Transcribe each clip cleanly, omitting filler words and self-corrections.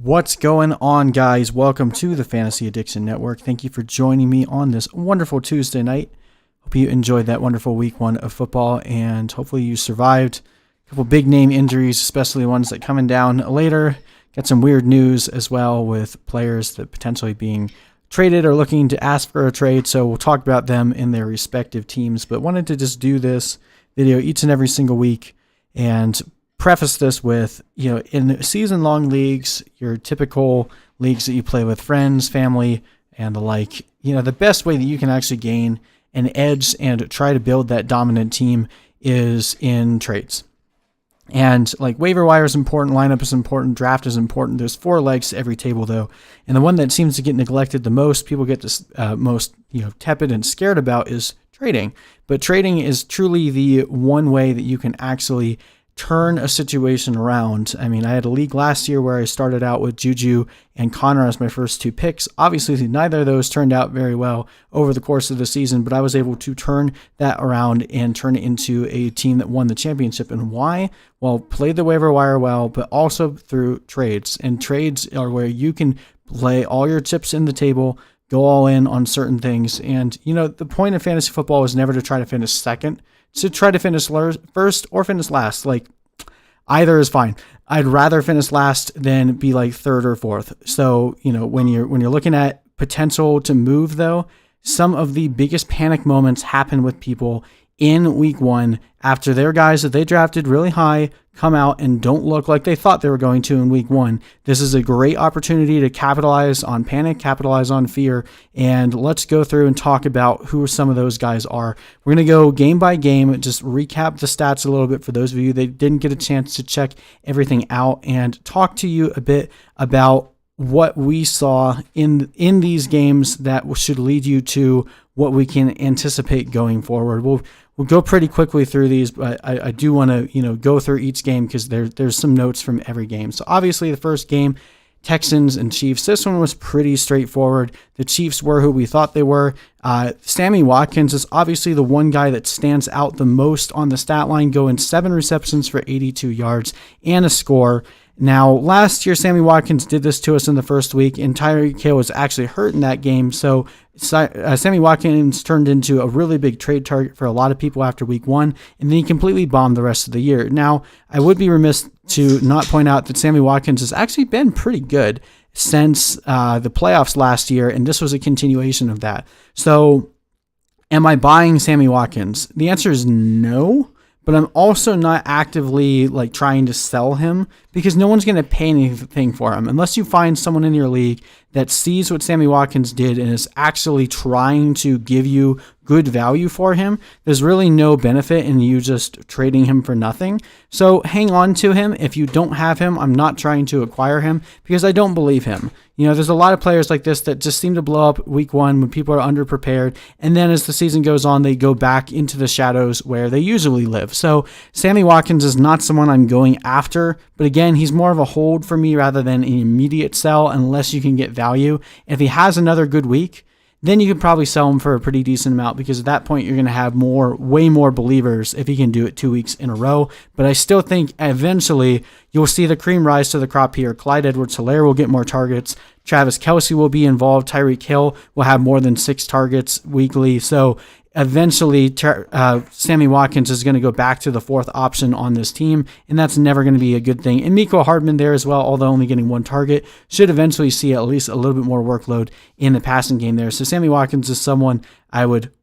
What's going on, guys? Welcome to the Fantasy Addiction Network. Thank you for joining me on this wonderful Tuesday night. Hope you enjoyed that wonderful week one of football, and hopefully you survived a couple big name injuries, especially ones that coming down later. Got some weird news as well with players that potentially being traded or looking to ask for a trade, so we'll talk about them in their respective teams, but wanted to just do this video each and every single week and preface this with, in season-long leagues, your typical leagues that you play with friends, family, and the like, the best way that you can actually gain an edge and try to build that dominant team is in trades. And like waiver wire is important, lineup is important, draft is important. There's four legs to every table though. And the one that seems to get neglected the most, people get this most tepid and scared about, is trading. But trading is truly the one way that you can actually turn a situation around. I mean, I had a league last year where I started out with Juju and Connor as my first two picks. Obviously, neither of those turned out very well over the course of the season, but I was able to turn that around and turn it into a team that won the championship. And why? Well, played the waiver wire well, but also through trades. And trades are where you can play all your chips in the table, go all in on certain things. And, the point of fantasy football is never to try to finish second. To try to finish first or finish last. Like, either is fine. I'd rather finish last than be like third or fourth. So, when you're looking at potential to move though, some of the biggest panic moments happen with people in week one after their guys that they drafted really high come out and don't look like they thought they were going to in week one. This is a great opportunity to capitalize on panic, capitalize on fear, and let's go through and talk about who some of those guys are. We're going to go game by game, just recap the stats a little bit for those of you that didn't get a chance to check everything out, and talk to you a bit about what we saw in these games that should lead you to what we can anticipate going forward. We'll go pretty quickly through these, but I do want to go through each game because there's some notes from every game. So obviously the first game, Texans and Chiefs. This one was pretty straightforward. The Chiefs were who we thought they were. Sammy Watkins is obviously the one guy that stands out the most on the stat line, going 7 receptions for 82 yards and a score. Now, last year, Sammy Watkins did this to us in the first week, and Tyreek Hill was actually hurt in that game, so Sammy Watkins turned into a really big trade target for a lot of people after week one, and then he completely bombed the rest of the year. Now, I would be remiss to not point out that Sammy Watkins has actually been pretty good since the playoffs last year, and this was a continuation of that. So, am I buying Sammy Watkins? The answer is no. But I'm also not actively trying to sell him because no one's going to pay anything for him unless you find someone in your league that sees what Sammy Watkins did and is actually trying to give you good value for him. There's really no benefit in you just trading him for nothing. So hang on to him. If you don't have him, I'm not trying to acquire him because I don't believe him. There's a lot of players like this that just seem to blow up week one when people are underprepared, and then as the season goes on, they go back into the shadows where they usually live. So Sammy Watkins is not someone I'm going after, but again, he's more of a hold for me rather than an immediate sell unless you can get value. If he has another good week, then you could probably sell him for a pretty decent amount because at that point you're going to have way more believers if he can do it 2 weeks in a row. But I still think eventually you'll see the cream rise to the crop here. Clyde Edwards-Helaire will get more targets. Travis Kelce will be involved. Tyreek Hill will have more than 6 targets weekly. So eventually Sammy Watkins is going to go back to the fourth option on this team, and that's never going to be a good thing. And Mecole Hardman there as well, although only getting 1 target, should eventually see at least a little bit more workload in the passing game there. So Sammy Watkins is someone I would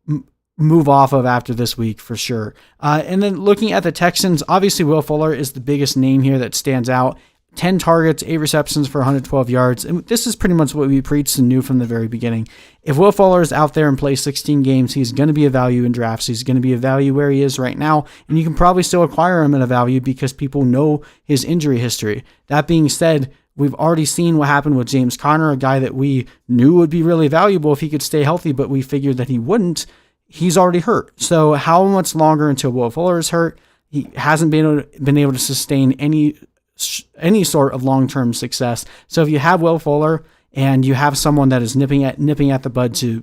move off of after this week for sure. And then looking at the Texans, obviously Will Fuller is the biggest name here that stands out. 10 targets, 8 receptions for 112 yards. And this is pretty much what we preached and knew from the very beginning. If Will Fuller is out there and plays 16 games, he's going to be a value in drafts. He's going to be a value where he is right now. And you can probably still acquire him at a value because people know his injury history. That being said, we've already seen what happened with James Conner, a guy that we knew would be really valuable if he could stay healthy, but we figured that he wouldn't. He's already hurt. So how much longer until Will Fuller is hurt? He hasn't been able to sustain any sort of long-term success. So if you have Will Fuller and you have someone that is nipping at the bud to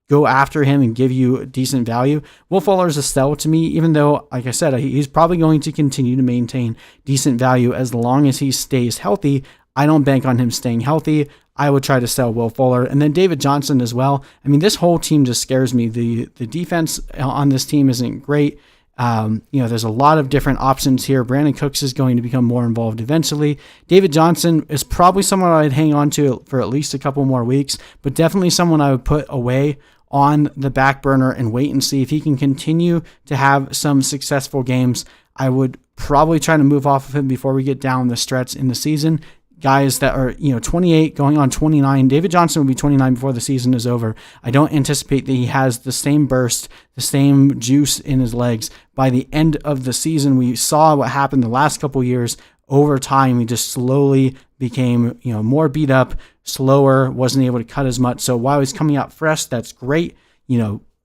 go after him and give you decent value, Will Fuller is a sell to me, even though, like I said, he's probably going to continue to maintain decent value as long as he stays healthy. I don't bank on him staying healthy. I would try to sell Will Fuller. And then David Johnson as well. I mean, this whole team just scares me. The defense on this team isn't great. There's a lot of different options here. Brandon Cooks is going to become more involved eventually. David Johnson is probably someone I'd hang on to for at least a couple more weeks, but definitely someone I would put away on the back burner and wait and see if he can continue to have some successful games. I would probably try to move off of him before we get down the stretch in the season. Guys that are, 28 going on 29. David Johnson will be 29 before the season is over. I don't anticipate that he has the same burst, the same juice in his legs by the end of the season. We saw what happened the last couple years. Over time, he just slowly became, more beat up, slower, wasn't able to cut as much. So while he's coming out fresh, that's great.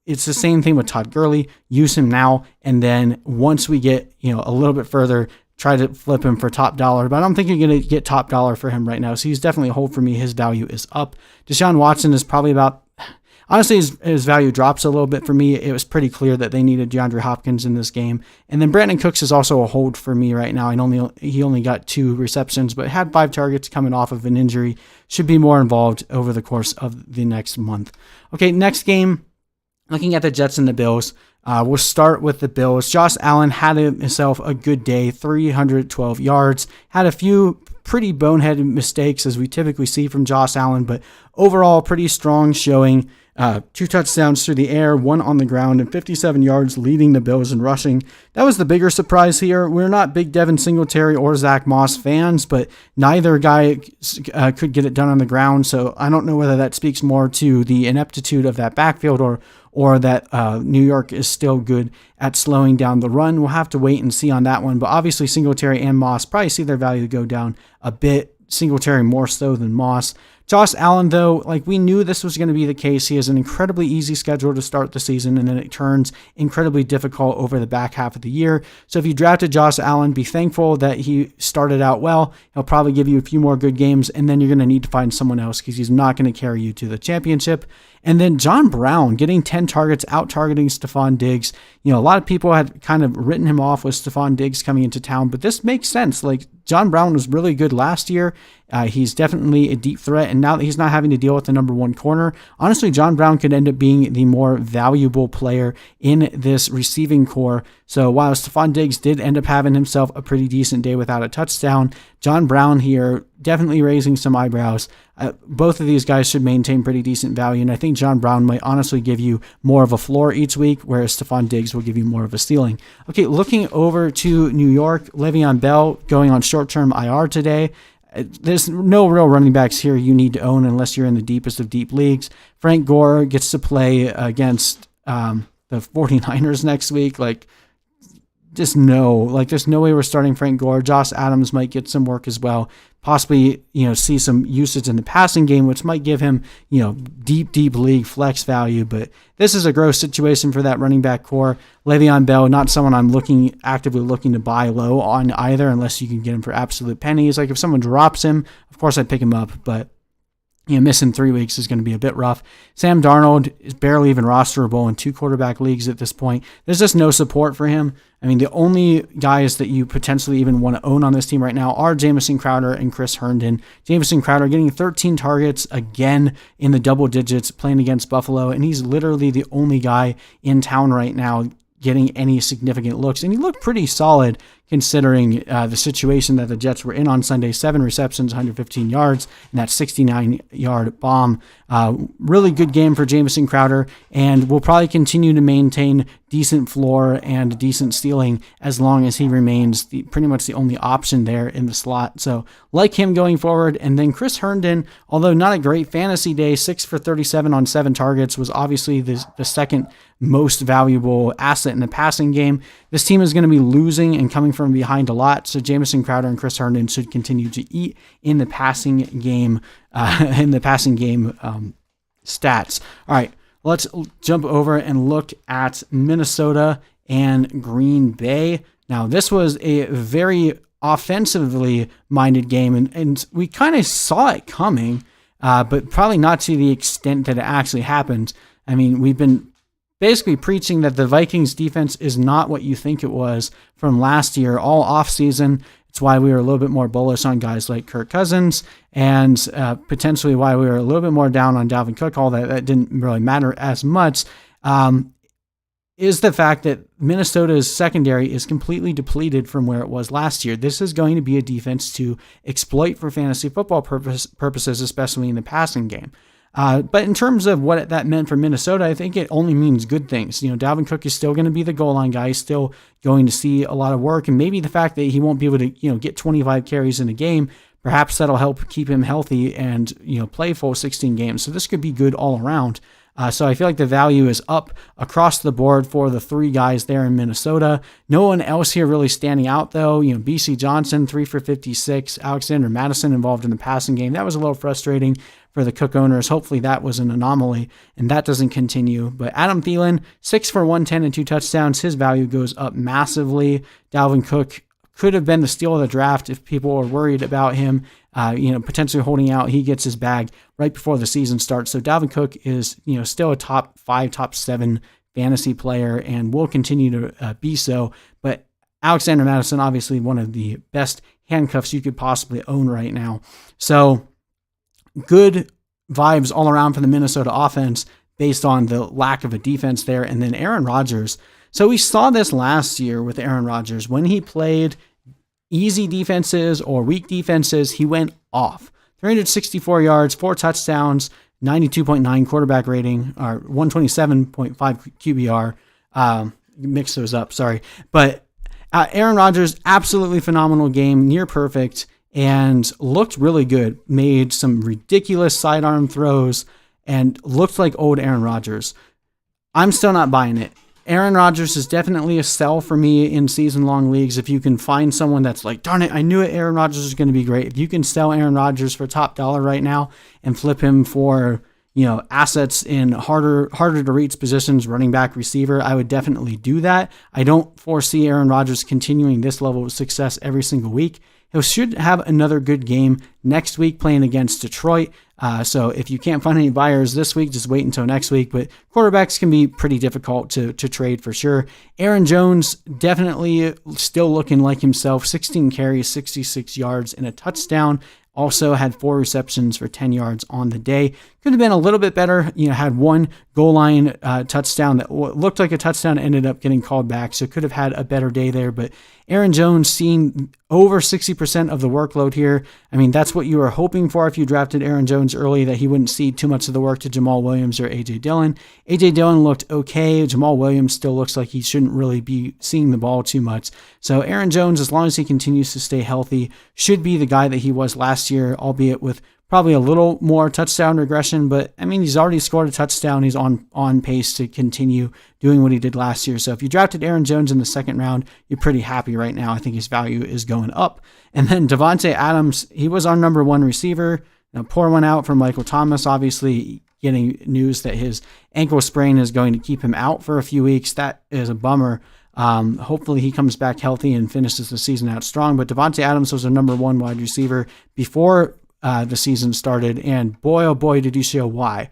It's the same thing with Todd Gurley. Use him now, and then once we get, a little bit further, try to flip him for top dollar. But I don't think you're going to get top dollar for him right now. So he's definitely a hold for me. His value is up. Deshaun Watson is probably honestly, his value drops a little bit for me. It was pretty clear that they needed DeAndre Hopkins in this game. And then Brandon Cooks is also a hold for me right now. He only got 2 receptions, but had 5 targets coming off of an injury. Should be more involved over the course of the next month. Okay, next game, looking at the Jets and the Bills. We'll start with the Bills. Josh Allen had himself a good day, 312 yards. Had a few pretty boneheaded mistakes as we typically see from Josh Allen, but overall pretty strong showing. 2 touchdowns through the air, 1 on the ground, and 57 yards leading the Bills in rushing. That was the bigger surprise here. We're not big Devin Singletary or Zach Moss fans, but neither guy could get it done on the ground, so I don't know whether that speaks more to the ineptitude of that backfield or that New York is still good at slowing down the run. We'll have to wait and see on that one, but obviously Singletary and Moss probably see their value go down a bit. Singletary more so than Moss. Josh Allen, though, we knew this was going to be the case. He has an incredibly easy schedule to start the season, and then it turns incredibly difficult over the back half of the year. So if you drafted Josh Allen, be thankful that he started out well. He'll probably give you a few more good games, and then you're going to need to find someone else because he's not going to carry you to the championship. And then John Brown getting 10 targets, out-targeting Stephon Diggs. A lot of people had kind of written him off with Stephon Diggs coming into town, but this makes sense. John Brown was really good last year. He's definitely a deep threat, and now that he's not having to deal with the number 1 corner, honestly, John Brown could end up being the more valuable player in this receiving core. So while Stephon Diggs did end up having himself a pretty decent day without a touchdown, John Brown here definitely raising some eyebrows. Both of these guys should maintain pretty decent value, and I think John Brown might honestly give you more of a floor each week, whereas Stephon Diggs will give you more of a ceiling. Okay, looking over to New York, Le'Veon Bell going on short-term IR today. There's no real running backs here you need to own unless you're in the deepest of deep leagues. Frank Gore gets to play against the 49ers next week. There's no way we're starting Frank Gore. Josh Adams might get some work as well. Possibly, see some usage in the passing game, which might give him, deep league flex value. But this is a gross situation for that running back core. Le'Veon Bell, not someone I'm actively looking to buy low on either, unless you can get him for absolute pennies. If someone drops him, of course I'd pick him up, but missing 3 weeks is going to be a bit rough. Sam Darnold is barely even rosterable in 2 quarterback leagues at this point. There's just no support for him. The only guys that you potentially even want to own on this team right now are Jamison Crowder and Chris Herndon. Jamison Crowder getting 13 targets again in the double digits playing against Buffalo, and he's literally the only guy in town right now getting any significant looks. And he looked pretty solid considering the situation that the Jets were in on Sunday. 7 receptions, 115 yards, and that 69-yard bomb. Really good game for Jamison Crowder, and will probably continue to maintain decent floor and decent ceiling as long as he remains pretty much the only option there in the slot. So like him going forward. And then Chris Herndon, although not a great fantasy day, 6 for 37 on 7 targets, was obviously the second most valuable asset in the passing game. This team is going to be losing and coming from behind a lot, so Jamison Crowder and Chris Herndon should continue to eat in the passing game. Stats. All right, let's jump over and look at Minnesota and Green Bay. Now, this was a very offensively minded game, and we kind of saw it coming, but probably not to the extent that it actually happened. We've been basically preaching that the Vikings defense is not what you think it was from last year all offseason. It's why we were a little bit more bullish on guys like Kirk Cousins, and potentially why we were a little bit more down on Dalvin Cook. All that didn't really matter as much. Is the fact that Minnesota's secondary is completely depleted from where it was last year. This is going to be a defense to exploit for fantasy football purposes, especially in the passing game. But in terms of what that meant for Minnesota, I think it only means good things. Dalvin Cook is still going to be the goal line guy. He's still going to see a lot of work, and maybe the fact that he won't be able to, get 25 carries in a game, perhaps that'll help keep him healthy and, play full 16 games. So this could be good all around. So I feel like the value is up across the board for the three guys there in Minnesota. No one else here really standing out, though. BC Johnson, 3 for 56. Alexander Madison involved in the passing game. That was a little frustrating for the Cook owners. Hopefully that was an anomaly and that doesn't continue. But Adam Thielen, 6 for 110 and 2 touchdowns. His value goes up massively. Dalvin Cook could have been the steal of the draft if people were worried about him, potentially holding out. He gets his bag right before the season starts. So Dalvin Cook is, still a top 5, top 7 fantasy player and will continue to be so. But Alexander Madison, obviously one of the best handcuffs you could possibly own right now. So good vibes all around for the Minnesota offense based on the lack of a defense there. And then Aaron Rodgers. So we saw this last year with Aaron Rodgers. When he played easy defenses or weak defenses, he went off. 364 yards, 4 touchdowns, 92.9 quarterback rating, or 127.5 QBR. Mix those up, sorry. But Aaron Rodgers, absolutely phenomenal game, near perfect, and looked really good. Made some ridiculous sidearm throws and looked like old Aaron Rodgers. I'm still not buying it. Aaron Rodgers is definitely a sell for me in season-long leagues. If you can find someone that's like, darn it, I knew it, Aaron Rodgers is going to be great. If you can sell Aaron Rodgers for top dollar right now and flip him for, assets in harder to reach positions, running back, receiver, I would definitely do that. I don't foresee Aaron Rodgers continuing this level of success every single week. He should have another good game next week playing against Detroit. So if you can't find any buyers this week, just wait until next week. But quarterbacks can be pretty difficult to trade for sure. Aaron Jones, definitely still looking like himself. 16 carries, 66 yards, and a touchdown. Also had 4 receptions for 10 yards on the day. Could have been a little bit better. Had one goal line touchdown that looked like a touchdown, ended up getting called back. So could have had a better day there. But Aaron Jones seeing over 60% of the workload here. I mean, that's what you were hoping for if you drafted Aaron Jones early, that he wouldn't cede too much of the work to Jamal Williams or A.J. Dillon. A.J. Dillon looked okay. Jamal Williams still looks like he shouldn't really be seeing the ball too much. So Aaron Jones, as long as he continues to stay healthy, should be the guy that he was last year, albeit with probably a little more touchdown regression, but I mean, he's already scored a touchdown. He's on pace to continue doing what he did last year. So if you drafted Aaron Jones in the second round, you're pretty happy right now. I think his value is going up. And then Devontae Adams, he was our number 1 receiver. Now, pour one out for Michael Thomas, obviously getting news that his ankle sprain is going to keep him out for a few weeks. That is a bummer. Hopefully he comes back healthy and finishes the season out strong. But Devontae Adams was our number 1 wide receiver before the season started, and boy, oh boy, did he show why.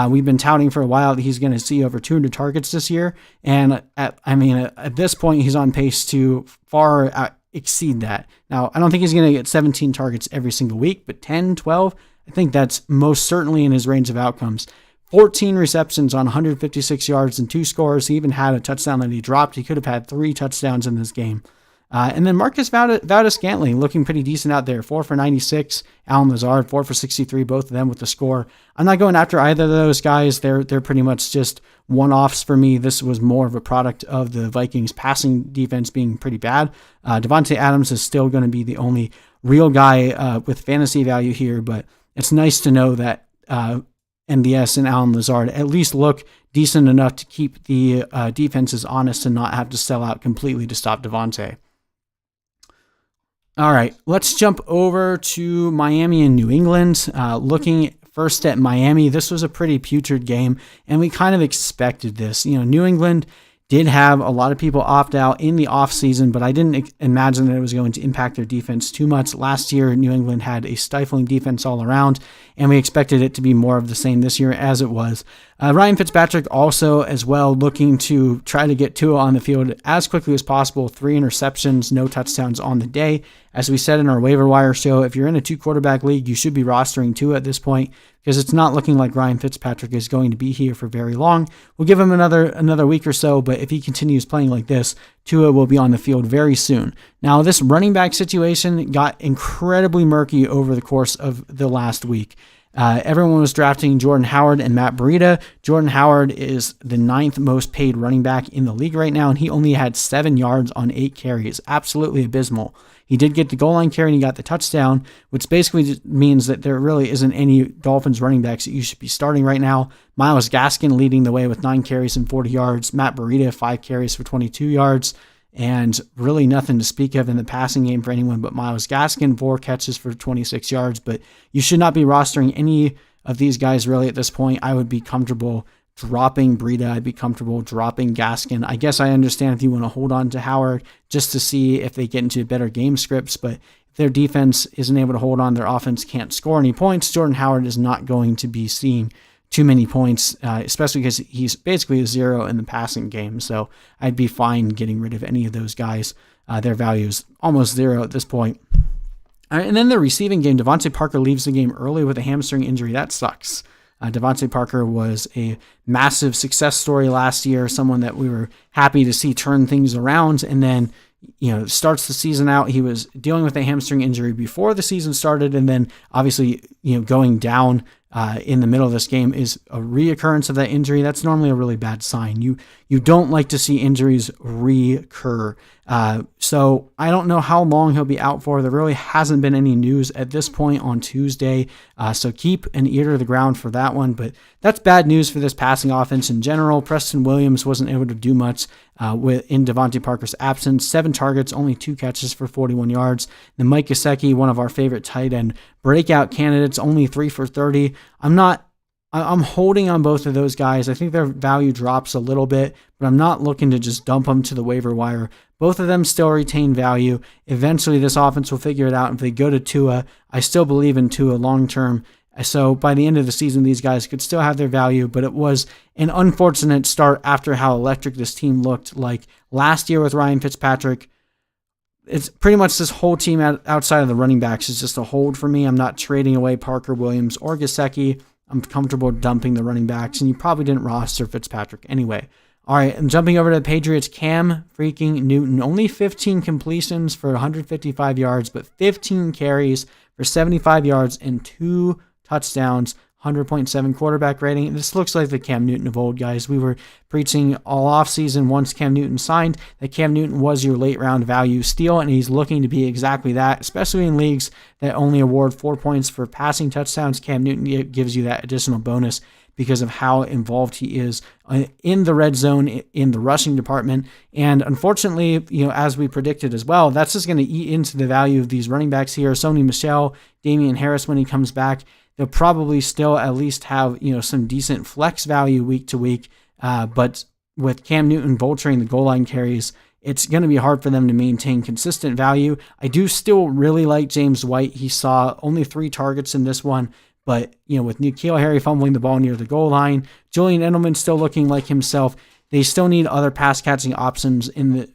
We've been touting for a while that he's going to see over 200 targets this year, and at this point, he's on pace to far exceed that. Now, I don't think he's going to get 17 targets every single week, but 10, 12, I think that's most certainly in his range of outcomes. 14 receptions on 156 yards and 2 scores. He even had a touchdown that he dropped. He could have had 3 touchdowns in this game. And then Marcus Valdes-Scantling looking pretty decent out there. 4 for 96. Allen Lazard, 4 for 63, both of them with the score. I'm not going after either of those guys. They're pretty much just one-offs for me. This was more of a product of the Vikings passing defense being pretty bad. Devontae Adams is still going to be the only real guy with fantasy value here, but it's nice to know that MVS and Allen Lazard at least look decent enough to keep the defenses honest and not have to sell out completely to stop Devontae. All right, let's jump over to Miami and New England. Looking first at Miami, this was a pretty putrid game, and we kind of expected this. New England did have a lot of people opt out in the offseason, but I didn't imagine that it was going to impact their defense too much. Last year, New England had a stifling defense all around, and we expected it to be more of the same this year, as it was. Ryan Fitzpatrick also as well looking to try to get Tua on the field as quickly as possible. 3 interceptions, no touchdowns on the day. As we said in our waiver wire show, if you're in a 2-quarterback league, you should be rostering Tua at this point because it's not looking like Ryan Fitzpatrick is going to be here for very long. We'll give him another week or so, but if he continues playing like this, Tua will be on the field very soon. Now, this running back situation got incredibly murky over the course of the last week. Everyone was drafting Jordan Howard and Matt Breida. Jordan Howard is the 9th most paid running back in the league right now, and he only had 7 yards on 8 carries. Absolutely abysmal. He did get the goal line carry and he got the touchdown, which basically just means that there really isn't any Dolphins running backs that you should be starting right now. Myles Gaskin leading the way with 9 carries and 40 yards. Matt Breida, 5 carries for 22 yards. And really nothing to speak of in the passing game for anyone but Myles Gaskin, 4 catches for 26 yards. But you should not be rostering any of these guys really at this point. I would be comfortable dropping Breida. I'd be comfortable dropping Gaskin. I guess I understand if you want to hold on to Howard just to see if they get into better game scripts. But if their defense isn't able to hold on, their offense can't score any points, Jordan Howard is not going to be seeing too many points, especially because he's basically a 0 in the passing game. So I'd be fine getting rid of any of those guys. Their value is almost 0 at this point. All right, and then the receiving game, Devontae Parker leaves the game early with a hamstring injury. That sucks. Devontae Parker was a massive success story last year, someone that we were happy to see turn things around, and then starts the season out. He was dealing with a hamstring injury before the season started, and then obviously going down in the middle of this game is a reoccurrence of that injury. That's normally a really bad sign. You don't like to see injuries recur. So I don't know how long he'll be out for. There really hasn't been any news at this point on Tuesday. So keep an ear to the ground for that one. But that's bad news for this passing offense in general. Preston Williams wasn't able to do much in Devontae Parker's absence. 7 targets, only 2 catches for 41 yards. Then Mike Gesicki, one of our favorite tight end breakout candidates, only 3 for 30. I'm holding on both of those guys. I think their value drops a little bit, but I'm not looking to just dump them to the waiver wire. Both of them still retain value. Eventually, this offense will figure it out. If they go to Tua, I still believe in Tua long term. So by the end of the season, these guys could still have their value, but it was an unfortunate start after how electric this team looked like last year with Ryan Fitzpatrick. It's pretty much this whole team outside of the running backs is just a hold for me. I'm not trading away Parker, Williams, or Gesicki. I'm comfortable dumping the running backs, and you probably didn't roster Fitzpatrick anyway. All right, I'm jumping over to the Patriots. Cam freaking Newton, only 15 completions for 155 yards, but 15 carries for 75 yards and 2 touchdowns, 100.7 quarterback rating. This looks like the Cam Newton of old, guys. We were preaching all offseason once Cam Newton signed that Cam Newton was your late round value steal, and he's looking to be exactly that, especially in leagues that only award 4 points for passing touchdowns. Cam Newton gives you that additional bonus because of how involved he is in the red zone, in the rushing department. And unfortunately, as we predicted as well, that's just going to eat into the value of these running backs here. Sony Michel, Damian Harris, when he comes back, they'll probably still at least have, some decent flex value week to week. But with Cam Newton vulturing the goal line carries, it's going to be hard for them to maintain consistent value. I do still really like James White. He saw only 3 targets in this one. But, with N'Keal Harry fumbling the ball near the goal line, Julian Edelman still looking like himself, they still need other pass-catching options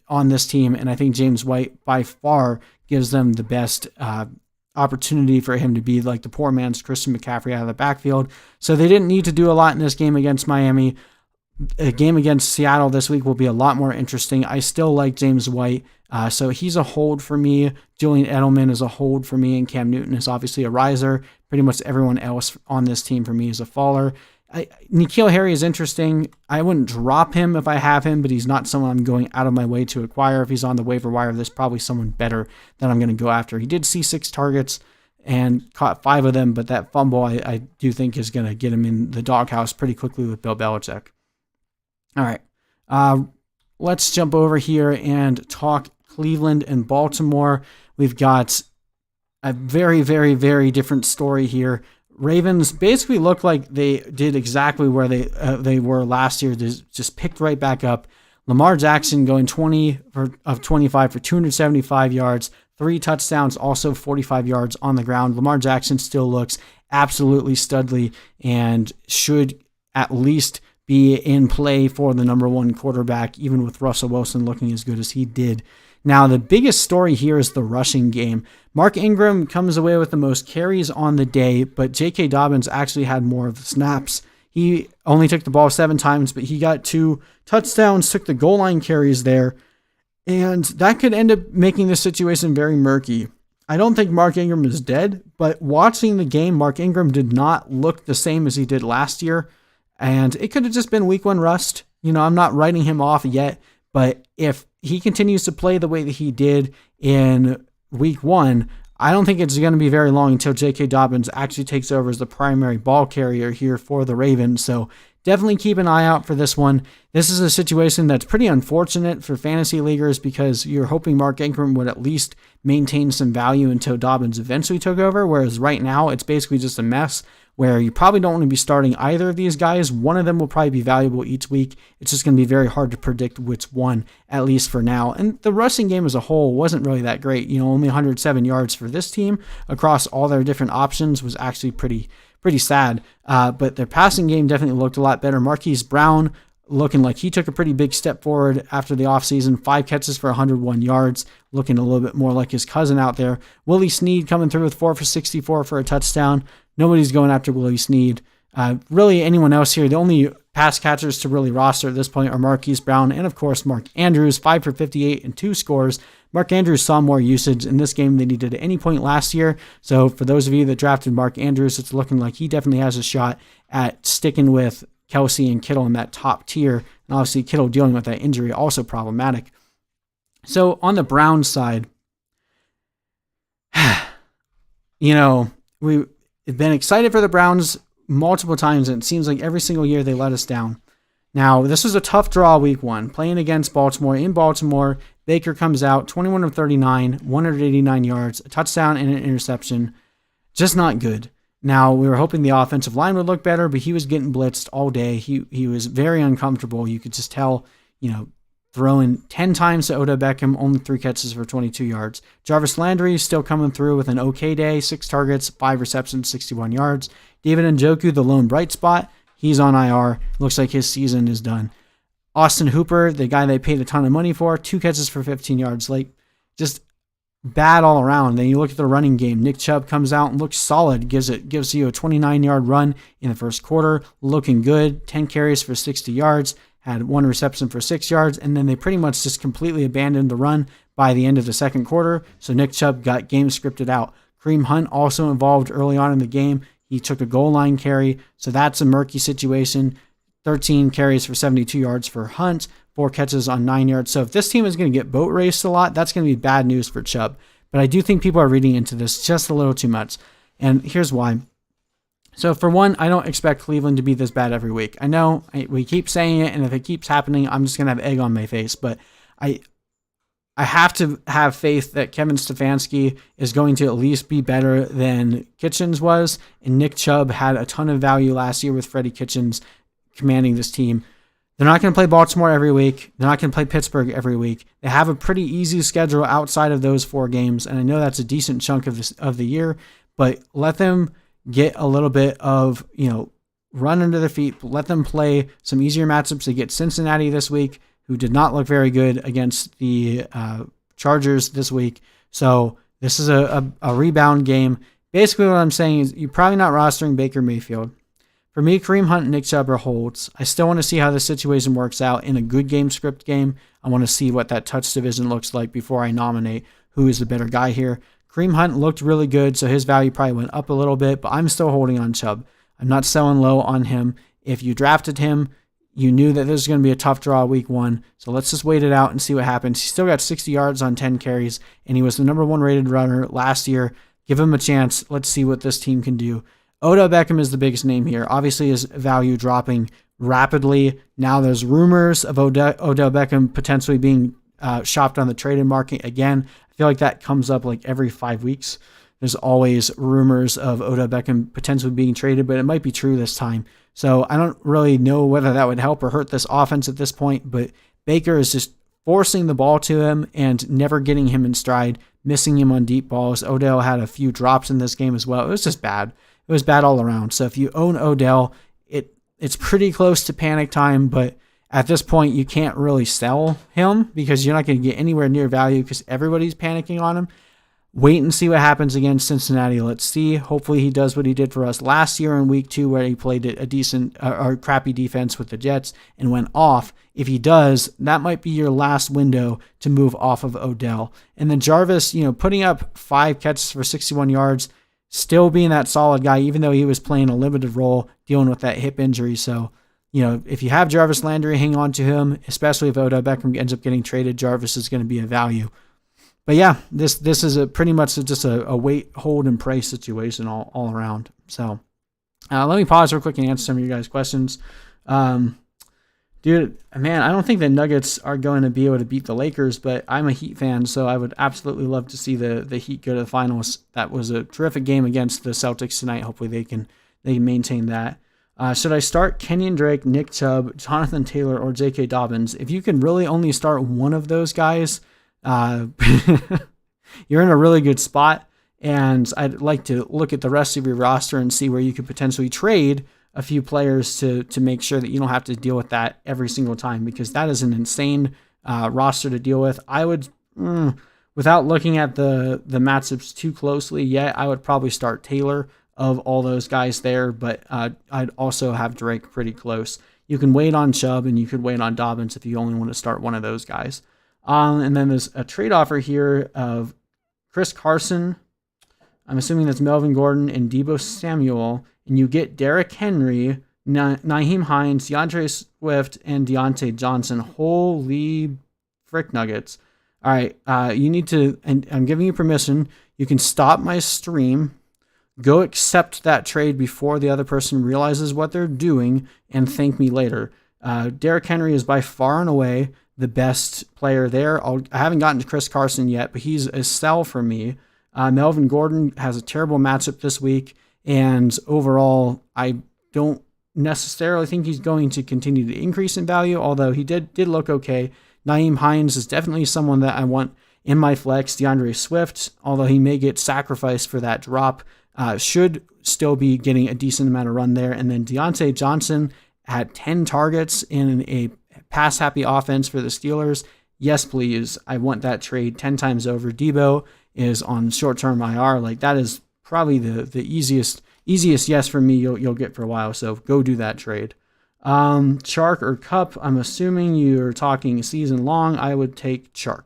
on this team. And I think James White, by far, gives them the best opportunity for him to be like the poor man's Christian McCaffrey out of the backfield. So they didn't need to do a lot in this game against Miami. A game against Seattle this week will be a lot more interesting. I still like James White, so he's a hold for me. Julian Edelman is a hold for me, and Cam Newton is obviously a riser. Pretty much everyone else on this team for me is a faller. N'Keal Harry is interesting. I wouldn't drop him if I have him, but he's not someone I'm going out of my way to acquire. If he's on the waiver wire, there's probably someone better that I'm going to go after. He did see 6 targets and caught 5 of them, but that fumble I do think is going to get him in the doghouse pretty quickly with Bill Belichick. All right, let's jump over here and talk Cleveland and Baltimore. We've got a very, very, very different story here. Ravens basically look like they did exactly where they were last year. They just picked right back up. Lamar Jackson going 20 of 25 for 275 yards, 3 touchdowns, also 45 yards on the ground. Lamar Jackson still looks absolutely studly and should at least be in play for the number 1 quarterback, even with Russell Wilson looking as good as he did. Now, the biggest story here is the rushing game. Mark Ingram comes away with the most carries on the day, but J.K. Dobbins actually had more of the snaps. He only took the ball 7 times, but he got 2 touchdowns, took the goal line carries there, and that could end up making the situation very murky. I don't think Mark Ingram is dead, but watching the game, Mark Ingram did not look the same as he did last year, and it could have just been week 1 rust. I'm not writing him off yet, but if he continues to play the way that he did in week 1, I don't think it's going to be very long until J.K. Dobbins actually takes over as the primary ball carrier here for the Ravens. So definitely keep an eye out for this one. This is a situation that's pretty unfortunate for fantasy leaguers because you're hoping Mark Ingram would at least maintain some value until Dobbins eventually took over, whereas right now it's basically just a mess where you probably don't want to be starting either of these guys. One of them will probably be valuable each week. It's just going to be very hard to predict which one, at least for now. And the rushing game as a whole wasn't really that great. Only 107 yards for this team across all their different options was actually pretty sad. But their passing game definitely looked a lot better. Marquise Brown looking like he took a pretty big step forward after the offseason. 5 catches for 101 yards, looking a little bit more like his cousin out there. Willie Snead coming through with 4 for 64 for a touchdown. Nobody's going after Willie Snead. Really, anyone else here, the only pass catchers to really roster at this point are Marquise Brown and, of course, Mark Andrews, 5 for 58 and 2 scores. Mark Andrews saw more usage in this game than he did at any point last year. So for those of you that drafted Mark Andrews, it's looking like he definitely has a shot at sticking with Kelsey and Kittle in that top tier. And obviously, Kittle dealing with that injury, also problematic. So on the Browns side, we've been excited for the Browns multiple times, and it seems like every single year they let us down. Now, this was a tough draw week 1, playing against Baltimore. In Baltimore, Baker comes out 21 of 39, 189 yards, a touchdown and an interception. Just not good. Now, we were hoping the offensive line would look better, but he was getting blitzed all day. He was very uncomfortable. You could just tell, throwing 10 times to Odell Beckham, only 3 catches for 22 yards. Jarvis Landry still coming through with an okay day, 6 targets, 5 receptions, 61 yards. David Njoku, the lone bright spot, he's on IR. Looks like his season is done. Austin Hooper, the guy they paid a ton of money for, 2 catches for 15 yards. Just bad all around. Then you look at the running game. Nick Chubb comes out and looks solid. Gives you a 29-yard run in the first quarter. Looking good. 10 carries for 60 yards. Had 1 reception for 6 yards. And then they pretty much just completely abandoned the run by the end of the second quarter. So Nick Chubb got game scripted out. Kareem Hunt also involved early on in the game. He took a goal line carry. So that's a murky situation. 13 carries for 72 yards for Hunt. 4 catches on 9 yards. So if this team is going to get boat raced a lot, that's going to be bad news for Chubb. But I do think people are reading into this just a little too much. And here's why. So for one, I don't expect Cleveland to be this bad every week. I know we keep saying it, and if it keeps happening, I'm just going to have egg on my face. But I have to have faith that Kevin Stefanski is going to at least be better than Kitchens was. And Nick Chubb had a ton of value last year with Freddie Kitchens commanding this team. They're not going to play Baltimore every week. They're not going to play Pittsburgh every week. They have a pretty easy schedule outside of those 4 games, and I know that's a decent chunk of the year, but let them get a little bit of, run under their feet. Let them play some easier matchups. They get Cincinnati this week, who did not look very good against the Chargers this week. So this is a rebound game. Basically what I'm saying is you're probably not rostering Baker Mayfield. For me, Kareem Hunt and Nick Chubb are holds. I still want to see how the situation works out in a good game script game. I want to see what that touch division looks like before I nominate who is the better guy here. Kareem Hunt looked really good, so his value probably went up a little bit, but I'm still holding on Chubb. I'm not selling low on him. If you drafted him, you knew that this was going to be a tough draw week 1, so let's just wait it out and see what happens. He still got 60 yards on 10 carries, and he was the number 1 rated runner last year. Give him a chance. Let's see what this team can do. Odell Beckham is the biggest name here. Obviously, his value dropping rapidly. Now there's rumors of Odell Beckham potentially being shopped on the traded market again. I feel like that comes up like every 5 weeks. There's always rumors of Odell Beckham potentially being traded, but it might be true this time. So I don't really know whether that would help or hurt this offense at this point, but Baker is just forcing the ball to him and never getting him in stride, missing him on deep balls. Odell had a few drops in this game as well. It was just bad. It was bad all around. So if you own Odell, it's pretty close to panic time, but at this point, you can't really sell him because you're not going to get anywhere near value because everybody's panicking on him. Wait and see what happens against Cincinnati. Let's see. Hopefully he does what he did for us last year in week 2 where he played a decent or crappy defense with the Jets and went off. If he does, that might be your last window to move off of Odell. And then Jarvis, putting up 5 catches for 61 yards, still being that solid guy, even though he was playing a limited role dealing with that hip injury. So, if you have Jarvis Landry, hang on to him, especially if Odell Beckham ends up getting traded. Jarvis is going to be a value. But yeah, this is pretty much just a wait, hold, and pray situation all around. So let me pause real quick and answer some of you guys' questions. Dude, man, I don't think the Nuggets are going to be able to beat the Lakers, but I'm a Heat fan, so I would absolutely love to see the Heat go to the finals. That was a terrific game against the Celtics tonight. Hopefully they can maintain that. Should I start Kenyon Drake, Nick Chubb, Jonathan Taylor, or J.K. Dobbins? If you can really only start one of those guys, you're in a really good spot, and I'd like to look at the rest of your roster and see where you could potentially trade a few players to make sure that you don't have to deal with that every single time, because that is an insane roster to deal with. I would, without looking at the matchups too closely yet, I would probably start Taylor of all those guys there, but I'd also have Drake pretty close. You can wait on Chubb and you could wait on Dobbins if you only want to start one of those guys. And then there's a trade offer here of Chris Carson. I'm assuming that's Melvin Gordon and Deebo Samuel. And you get Derrick Henry, Nyheim Hines, DeAndre Swift, and Deontay Johnson. Holy frick nuggets. All right, you need to, and I'm giving you permission, you can stop my stream, go accept that trade before the other person realizes what they're doing, and thank me later. Derrick Henry is by far and away the best player there. I haven't gotten to Chris Carson yet, but he's a sell for me. Melvin Gordon has a terrible matchup this week, and overall, I don't necessarily think he's going to continue to increase in value, although he did look okay. Nyheim Hines is definitely someone that I want in my flex. DeAndre Swift, although he may get sacrificed for that drop, should still be getting a decent amount of run there. And then Deontay Johnson had 10 targets in a pass-happy offense for the Steelers. Yes, please. I want that trade 10 times over. Debo is on short-term IR. Like, that is probably the easiest yes for me you'll get for a while. So go do that trade. Chark or Cup, I'm assuming you're talking season long. I would take Chark.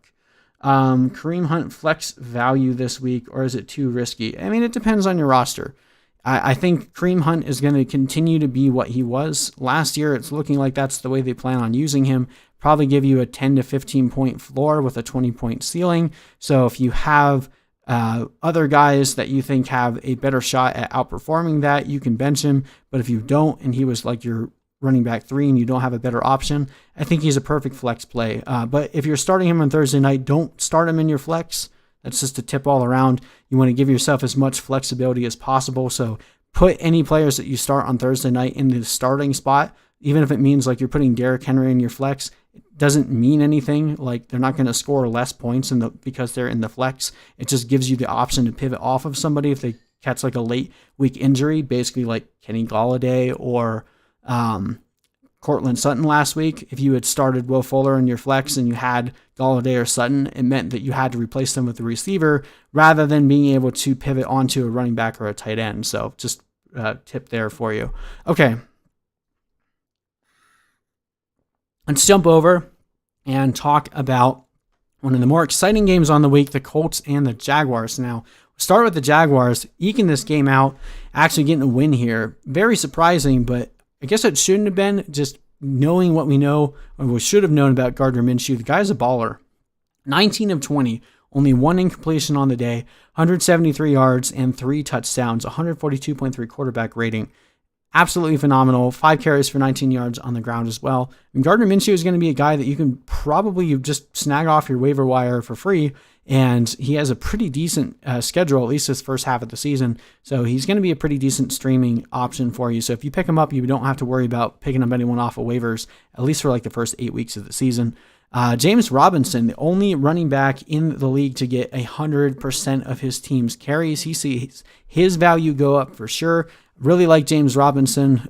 Kareem Hunt flex value this week, or is it too risky? I mean, it depends on your roster. I think Kareem Hunt is going to continue to be what he was last year. It's looking like that's the way they plan on using him. Probably give you a 10 to 15 point floor with a 20 point ceiling. So if you have other guys that you think have a better shot at outperforming that, you can bench him. But if you don't, and he was like your running back 3 and you don't have a better option, I think he's a perfect flex play. But if you're starting him on Thursday night, don't start him in your flex. That's just a tip all around. You want to give yourself as much flexibility as possible. So put any players that you start on Thursday night in the starting spot, even if it means like you're putting Derrick Henry in your flex. It doesn't mean anything. Like, they're not going to score less points because they're in the flex. It just gives you the option to pivot off of somebody if they catch like a late week injury, basically like Kenny Golladay or Cortland Sutton last week. If you had started Will Fuller in your flex and you had Golladay or Sutton, it meant that you had to replace them with a receiver rather than being able to pivot onto a running back or a tight end. So just a tip there for you. Okay. Let's jump over and talk about one of the more exciting games on the week, the Colts and the Jaguars. Now, we'll start with the Jaguars, eking this game out, actually getting a win here. Very surprising, but I guess it shouldn't have been, just knowing what we know, or we should have known about Gardner Minshew. The guy's a baller. 19 of 20, only 1 incompletion on the day, 173 yards and 3 touchdowns, 142.3 quarterback rating. Absolutely phenomenal. 5 carries for 19 yards on the ground as well. And Gardner Minshew is going to be a guy that you can probably just snag off your waiver wire for free. And he has a pretty decent schedule, at least this first half of the season. So he's going to be a pretty decent streaming option for you. So if you pick him up, you don't have to worry about picking up anyone off of waivers, at least for like the first 8 weeks of the season. James Robinson, the only running back in the league to get 100% of his team's carries. He sees his value go up for sure. Really like James Robinson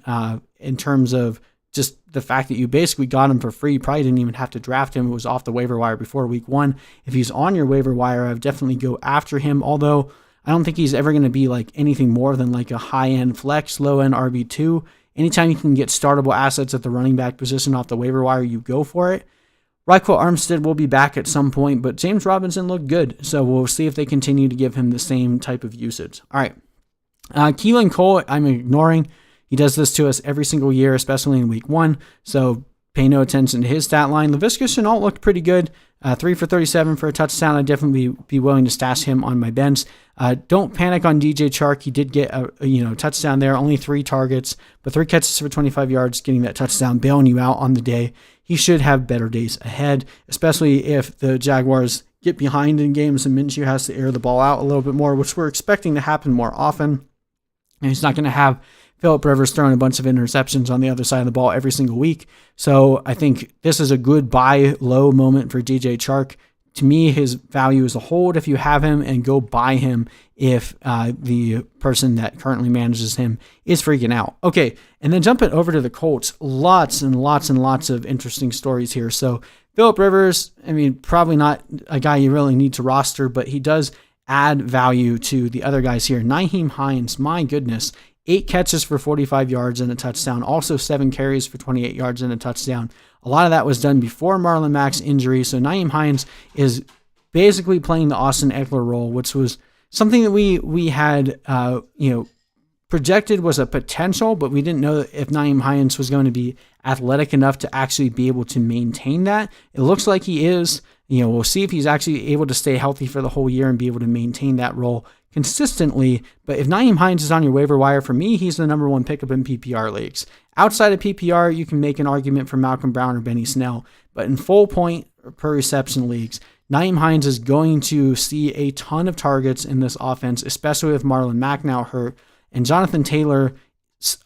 in terms of just the fact that you basically got him for free. You probably didn't even have to draft him. It was off the waiver wire before week 1. If he's on your waiver wire, I would definitely go after him. Although I don't think he's ever going to be like anything more than like a high-end flex, low-end RB2. Anytime you can get startable assets at the running back position off the waiver wire, you go for it. Ryquell Armstead will be back at some point, but James Robinson looked good. So we'll see if they continue to give him the same type of usage. All right. Keelan Cole, I'm ignoring. He does this to us every single year, especially in week 1. So pay no attention to his stat line. Laviska Shenault looked pretty good. 3 for 37 for a touchdown. I'd definitely be willing to stash him on my bench. Don't panic on DJ Chark. He did get a touchdown there, only 3 targets, but 3 catches for 25 yards, getting that touchdown, bailing you out on the day. He should have better days ahead, especially if the Jaguars get behind in games and Minshew has to air the ball out a little bit more, which we're expecting to happen more often. And he's not going to have Philip Rivers throwing a bunch of interceptions on the other side of the ball every single week. So I think this is a good buy low moment for DJ Chark. To me, his value is a hold if you have him, and go buy him if the person that currently manages him is freaking out. Okay, and then jumping over to the Colts, lots and lots and lots of interesting stories here. So Philip Rivers, probably not a guy you really need to roster, but he does add value to the other guys here. Nyheim Hines, my goodness, 8 catches for 45 yards and a touchdown, also 7 carries for 28 yards and a touchdown. A lot of that was done before Marlon Mack's injury, so Nyheim Hines is basically playing the Austin Eckler role, which was something that we had projected was a potential, but we didn't know if Nyheim Hines was going to be athletic enough to actually be able to maintain that. It looks like he is. We'll see if he's actually able to stay healthy for the whole year and be able to maintain that role consistently. But if Nyheim Hines is on your waiver wire, for me, he's the number 1 pickup in PPR leagues. Outside of PPR, you can make an argument for Malcolm Brown or Benny Snell, but in full point per reception leagues, Nyheim Hines is going to see a ton of targets in this offense, especially with Marlon Mack now hurt. And Jonathan Taylor,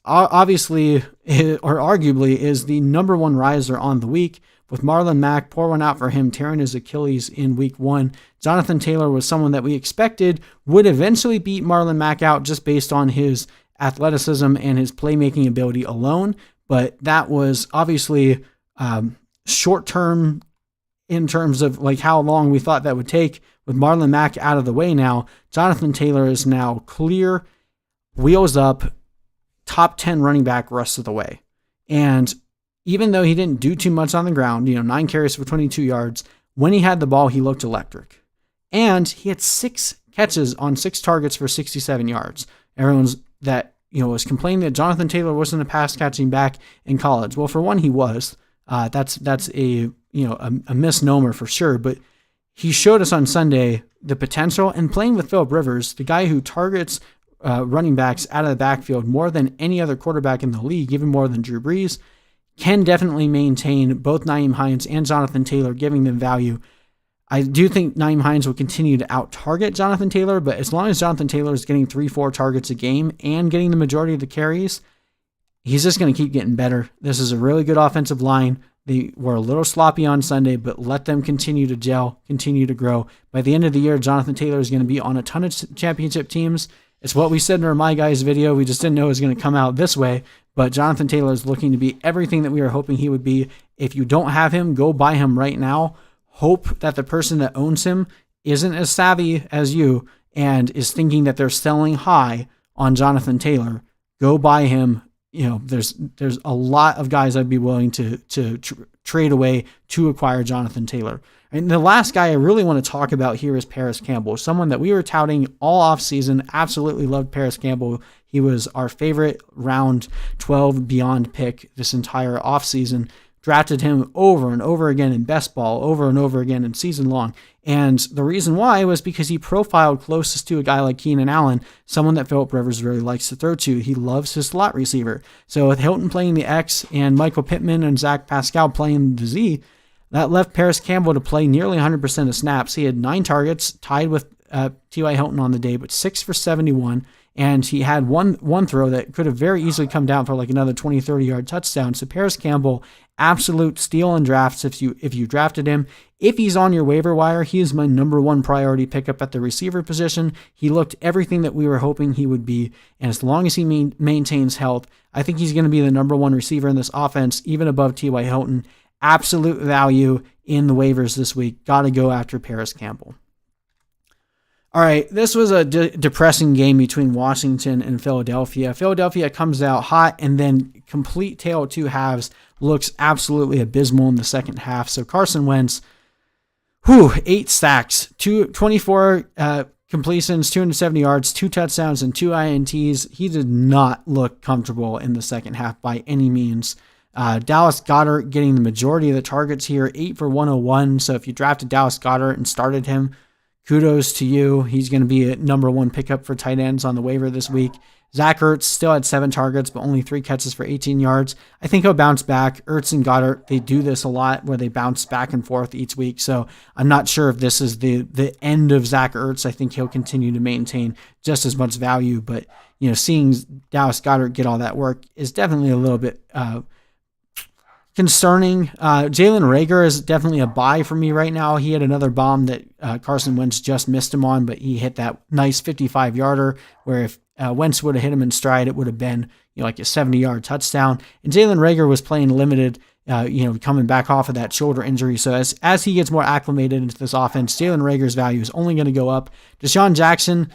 obviously, or arguably, is the number 1 riser on the week. With Marlon Mack, pour one out for him, tearing his Achilles in week 1. Jonathan Taylor was someone that we expected would eventually beat Marlon Mack out just based on his athleticism and his playmaking ability alone. But that was obviously short-term in terms of like how long we thought that would take. With Marlon Mack out of the way now, Jonathan Taylor is now clear, wheels up, top 10 running back rest of the way. And even though he didn't do too much on the ground, 9 carries for 22 yards, when he had the ball, he looked electric. And he had 6 catches on 6 targets for 67 yards. Everyone's that, was complaining that Jonathan Taylor wasn't a pass catching back in college. Well, for one, he was. That's a misnomer for sure, but he showed us on Sunday the potential, and playing with Philip Rivers, the guy who targets running backs out of the backfield more than any other quarterback in the league, even more than Drew Brees, can definitely maintain both Nyheim Hines and Jonathan Taylor, giving them value. I do think Nyheim Hines will continue to out-target Jonathan Taylor, but as long as Jonathan Taylor is getting 3-4 targets a game and getting the majority of the carries, he's just going to keep getting better. This is a really good offensive line. They were a little sloppy on Sunday, but let them continue to gel, continue to grow. By the end of the year, Jonathan Taylor is going to be on a ton of championship teams. It's what we said in our My Guys video. We just didn't know it was going to come out this way. But Jonathan Taylor is looking to be everything that we were hoping he would be. If you don't have him, go buy him right now. Hope that the person that owns him isn't as savvy as you and is thinking that they're selling high on Jonathan Taylor. Go buy him. There's a lot of guys I'd be willing to trade away to acquire Jonathan Taylor. And the last guy I really want to talk about here is Paris Campbell, someone that we were touting all offseason. Absolutely loved Paris Campbell. He was our favorite round 12 beyond pick this entire offseason. Drafted him over and over again in best ball, over and over again in season long. And the reason why was because he profiled closest to a guy like Keenan Allen, someone that Philip Rivers really likes to throw to. He loves his slot receiver. So with Hilton playing the X and Michael Pittman and Zach Pascal playing the Z, that left Paris Campbell to play nearly 100% of snaps. He had 9 targets, tied with T.Y. Hilton on the day, but 6 for 71. And he had one throw that could have very easily come down for like another 20, 30-yard touchdown. So Paris Campbell, absolute steal in drafts if you drafted him. If he's on your waiver wire, he is my number one priority pickup at the receiver position. He looked everything that we were hoping he would be. And as long as he maintains health, I think he's going to be the number one receiver in this offense, even above T.Y. Hilton. Absolute value in the waivers this week. Got to go after Paris Campbell. All right, this was a depressing game between Washington and Philadelphia. Philadelphia comes out hot and then complete tale of two halves, looks absolutely abysmal in the second half. So Carson Wentz, 8 sacks, 24 completions, 270 yards, 2 touchdowns, and 2 INTs. He did not look comfortable in the second half by any means. Dallas Goedert getting the majority of the targets here, 8 for 101. So if you drafted Dallas Goedert and started him, kudos to you. He's going to be a number one pickup for tight ends on the waiver this week. Zach Ertz still had 7 targets, but only 3 catches for 18 yards. I think he'll bounce back. Ertz and Goddard, they do this a lot where they bounce back and forth each week. So I'm not sure if this is the end of Zach Ertz. I think he'll continue to maintain just as much value. But, seeing Dallas Goedert get all that work is definitely a little bit concerning. Jalen Reagor is definitely a buy for me right now. He had another bomb that Carson Wentz just missed him on, but he hit that nice 55-yarder where if Wentz would have hit him in stride, it would have been like a 70-yard touchdown. And Jalen Reagor was playing limited, coming back off of that shoulder injury. So as he gets more acclimated into this offense, Jalen Reagor's value is only going to go up. Deshaun Jackson,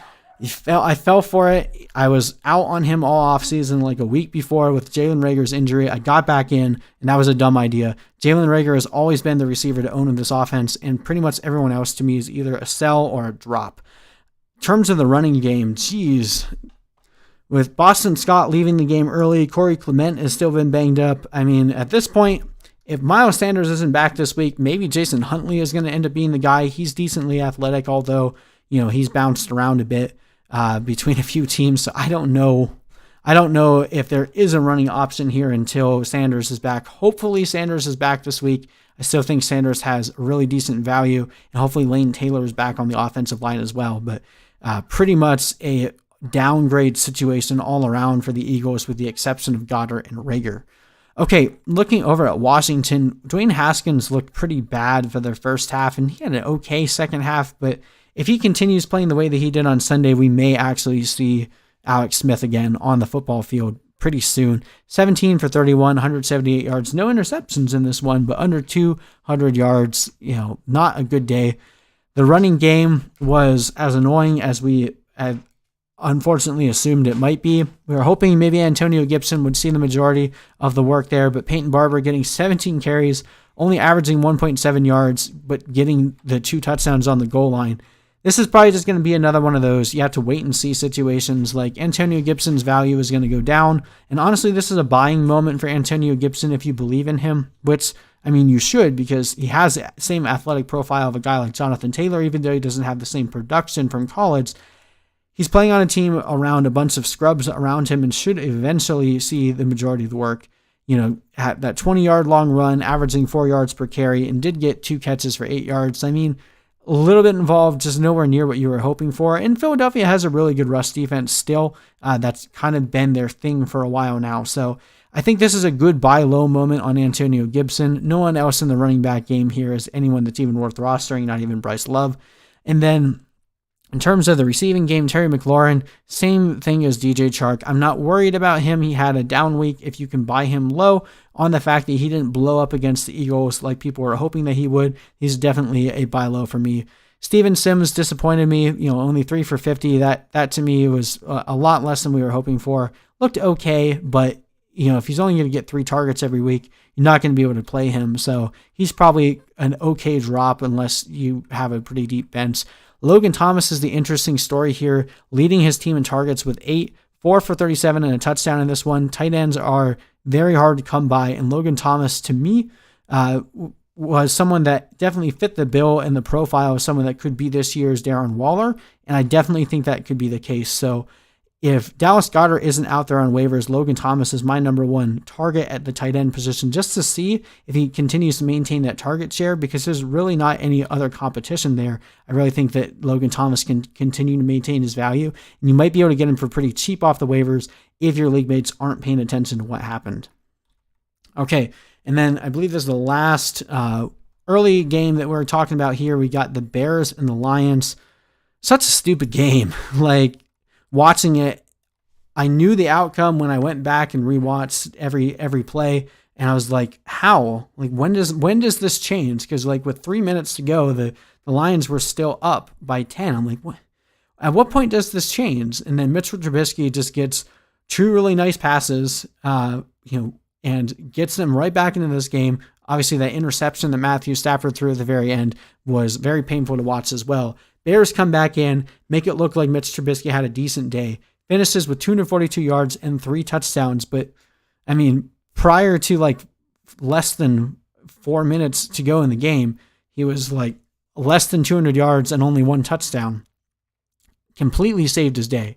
I fell for it. I was out on him all offseason like a week before with Jalen Reagor's injury. I got back in, and that was a dumb idea. Jalen Reagor has always been the receiver to own in this offense, and pretty much everyone else to me is either a sell or a drop. In terms of the running game, with Boston Scott leaving the game early, Corey Clement has still been banged up. I mean, at this point, if Miles Sanders isn't back this week, maybe Jason Huntley is going to end up being the guy. He's decently athletic, although, he's bounced around a bit between a few teams. So I don't know if there is a running option here until Sanders is back. Hopefully Sanders is back this week. I still think Sanders has really decent value, and hopefully Lane Taylor is back on the offensive line as well. But pretty much a downgrade situation all around for the Eagles with the exception of Goddard and Reagor. Okay, looking over at Washington, Dwayne Haskins looked pretty bad for their first half, and he had an okay second half, but if he continues playing the way that he did on Sunday, we may actually see Alex Smith again on the football field pretty soon. 17 for 31, 178 yards, no interceptions in this one, but under 200 yards, not a good day. The running game was as annoying as we had unfortunately assumed it might be. We were hoping maybe Antonio Gibson would see the majority of the work there, but Peyton Barber getting 17 carries, only averaging 1.7 yards, but getting the 2 touchdowns on the goal line. This is probably just going to be another one of those you have to wait and see situations. Like Antonio Gibson's value is going to go down. And honestly, this is a buying moment for Antonio Gibson if you believe in him, which, you should, because he has the same athletic profile of a guy like Jonathan Taylor, even though he doesn't have the same production from college. He's playing on a team around a bunch of scrubs around him and should eventually see the majority of the work. Had that 20-yard long run, averaging 4 yards per carry, and did get 2 catches for 8 yards. A little bit involved, just nowhere near what you were hoping for. And Philadelphia has a really good rush defense still. That's kind of been their thing for a while now. So I think this is a good buy low moment on Antonio Gibson. No one else in the running back game here is anyone that's even worth rostering, not even Bryce Love. And then in terms of the receiving game, Terry McLaurin, same thing as DJ Chark. I'm not worried about him. He had a down week. If you can buy him low on the fact that he didn't blow up against the Eagles like people were hoping that he would, he's definitely a buy low for me. Steven Sims disappointed me, only 3 for 50. That to me was a lot less than we were hoping for. Looked okay, but if he's only going to get 3 targets every week, you're not going to be able to play him. So he's probably an okay drop unless you have a pretty deep bench. Logan Thomas is the interesting story here, leading his team in targets with 8, 4 for 37 and a touchdown in this one. Tight ends are very hard to come by, and Logan Thomas, to me, was someone that definitely fit the bill and the profile of someone that could be this year's Darren Waller, and I definitely think that could be the case. So if Dallas Goedert isn't out there on waivers, Logan Thomas is my number one target at the tight end position, just to see if he continues to maintain that target share, because there's really not any other competition there. I really think that Logan Thomas can continue to maintain his value, and you might be able to get him for pretty cheap off the waivers if your league mates aren't paying attention to what happened. Okay, and then I believe this is the last early game that we're talking about here. We got the Bears and the Lions. Such a stupid game. Like, watching it, I knew the outcome when I went back and rewatched every play, and I was like, how? Like, when does this change? Because like with 3 minutes to go, the Lions were still up by 10. I'm like, what? At what point does this change? And then Mitchell Trubisky just gets two really nice passes, and gets them right back into this game. Obviously, that interception that Matthew Stafford threw at the very end was very painful to watch as well. Bears come back in, make it look like Mitch Trubisky had a decent day. Finishes with 242 yards and 3 touchdowns. But, I mean, prior to like less than 4 minutes to go in the game, he was like less than 200 yards and only 1 touchdown. Completely saved his day.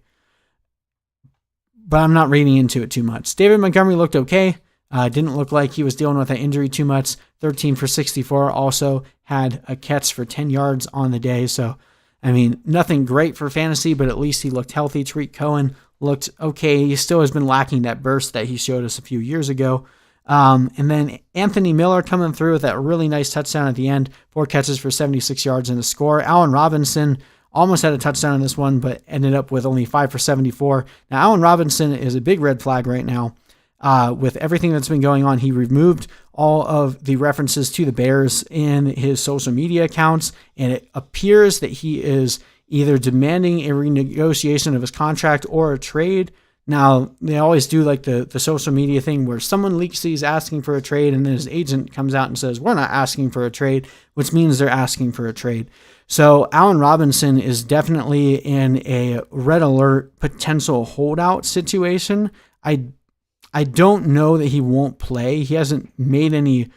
But I'm not reading into it too much. David Montgomery looked okay. Didn't look like he was dealing with that injury too much. 13 for 64. Also had a catch for 10 yards on the day. So, I mean, nothing great for fantasy, but at least he looked healthy. Tariq Cohen looked okay. He still has been lacking that burst that he showed us a few years ago. And then Anthony Miller coming through with that really nice touchdown at the end. 4 catches for 76 yards and a score. Allen Robinson almost had a touchdown in this one, but ended up with only 5 for 74. Now, Allen Robinson is a big red flag right now. With everything that's been going on, he removed all of the references to the Bears in his social media accounts, and it appears that he is either demanding a renegotiation of his contract or a trade. Now, they always do like the social media thing where someone leaks he's asking for a trade, and then his agent comes out and says, we're not asking for a trade, which means they're asking for a trade. So Allen Robinson is definitely in a red alert potential holdout situation. I don't know that he won't play. He hasn't made any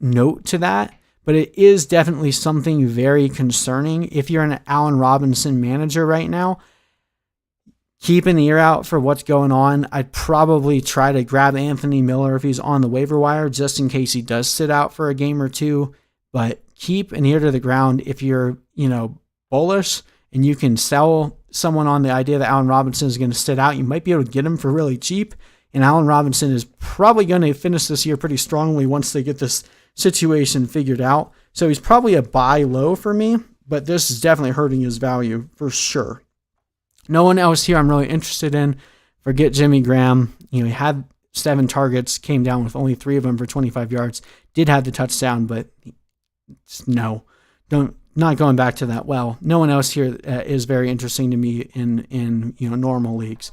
note to that, but it is definitely something very concerning. If you're an Allen Robinson manager right now, keep an ear out for what's going on. I'd probably try to grab Anthony Miller if he's on the waiver wire, just in case he does sit out for a game or two. But keep an ear to the ground if you're, bullish and you can sell someone on the idea that Allen Robinson is going to sit out. You might be able to get him for really cheap. And Allen Robinson is probably going to finish this year pretty strongly once they get this situation figured out. So he's probably a buy low for me, but this is definitely hurting his value for sure. No one else here I'm really interested in. Forget Jimmy Graham. He had 7 targets, came down with only 3 of them for 25 yards. Did have the touchdown, but not going back to that. Well, no one else here is very interesting to me in normal leagues.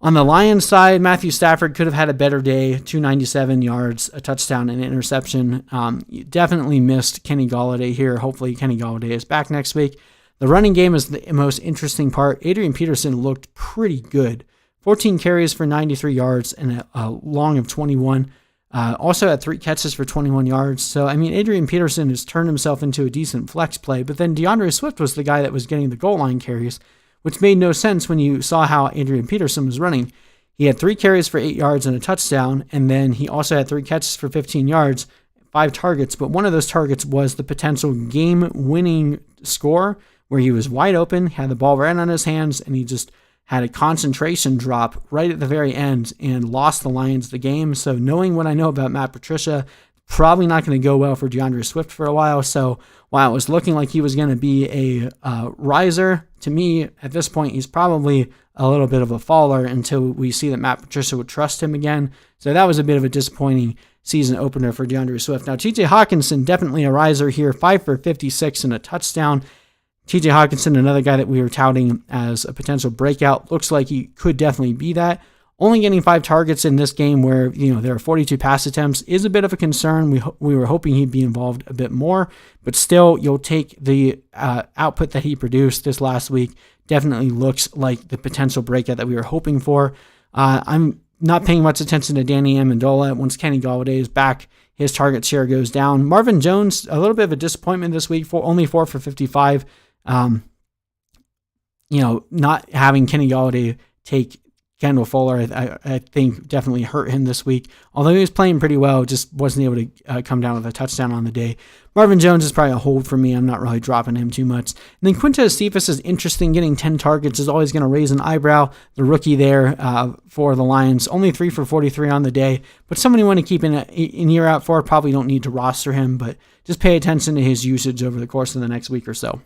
On the Lions side, Matthew Stafford could have had a better day, 297 yards, a touchdown, and an interception. You definitely missed Kenny Golladay here. Hopefully Kenny Golladay is back next week. The running game is the most interesting part. Adrian Peterson looked pretty good. 14 carries for 93 yards and a long of 21. Also had 3 catches for 21 yards. So, Adrian Peterson has turned himself into a decent flex play, but then DeAndre Swift was the guy that was getting the goal line carries, which made no sense when you saw how Adrian Peterson was running. He had 3 carries for 8 yards and a touchdown, and then he also had 3 catches for 15 yards, 5 targets, but one of those targets was the potential game-winning score where he was wide open, had the ball right on his hands, and he just had a concentration drop right at the very end and lost the Lions the game. So knowing what I know about Matt Patricia, probably not going to go well for DeAndre Swift for a while. So while it was looking like he was going to be a riser, to me, at this point, he's probably a little bit of a faller until we see that Matt Patricia would trust him again. So that was a bit of a disappointing season opener for DeAndre Swift. Now, TJ Hawkinson, definitely a riser here, 5 for 56 and a touchdown. TJ Hawkinson, another guy that we were touting as a potential breakout, looks like he could definitely be that. Only getting 5 targets in this game where, there are 42 pass attempts is a bit of a concern. We were hoping he'd be involved a bit more, but still, you'll take the output that he produced this last week. Definitely looks like the potential breakout that we were hoping for. I'm not paying much attention to Danny Amendola. Once Kenny Golladay is back, his target share goes down. Marvin Jones, a little bit of a disappointment this week, only 4 for 55. Not having Kenny Golladay take Kendall Fuller. I think definitely hurt him this week. Although he was playing pretty well, just wasn't able to come down with a touchdown on the day. Marvin Jones is probably a hold for me. I'm not really dropping him too much. And then Quintez Cephas is interesting. Getting 10 targets is always going to raise an eyebrow. The rookie there for the Lions, only 3 for 43 on the day. But someone you want to keep in year out for, probably don't need to roster him, but just pay attention to his usage over the course of the next week or so.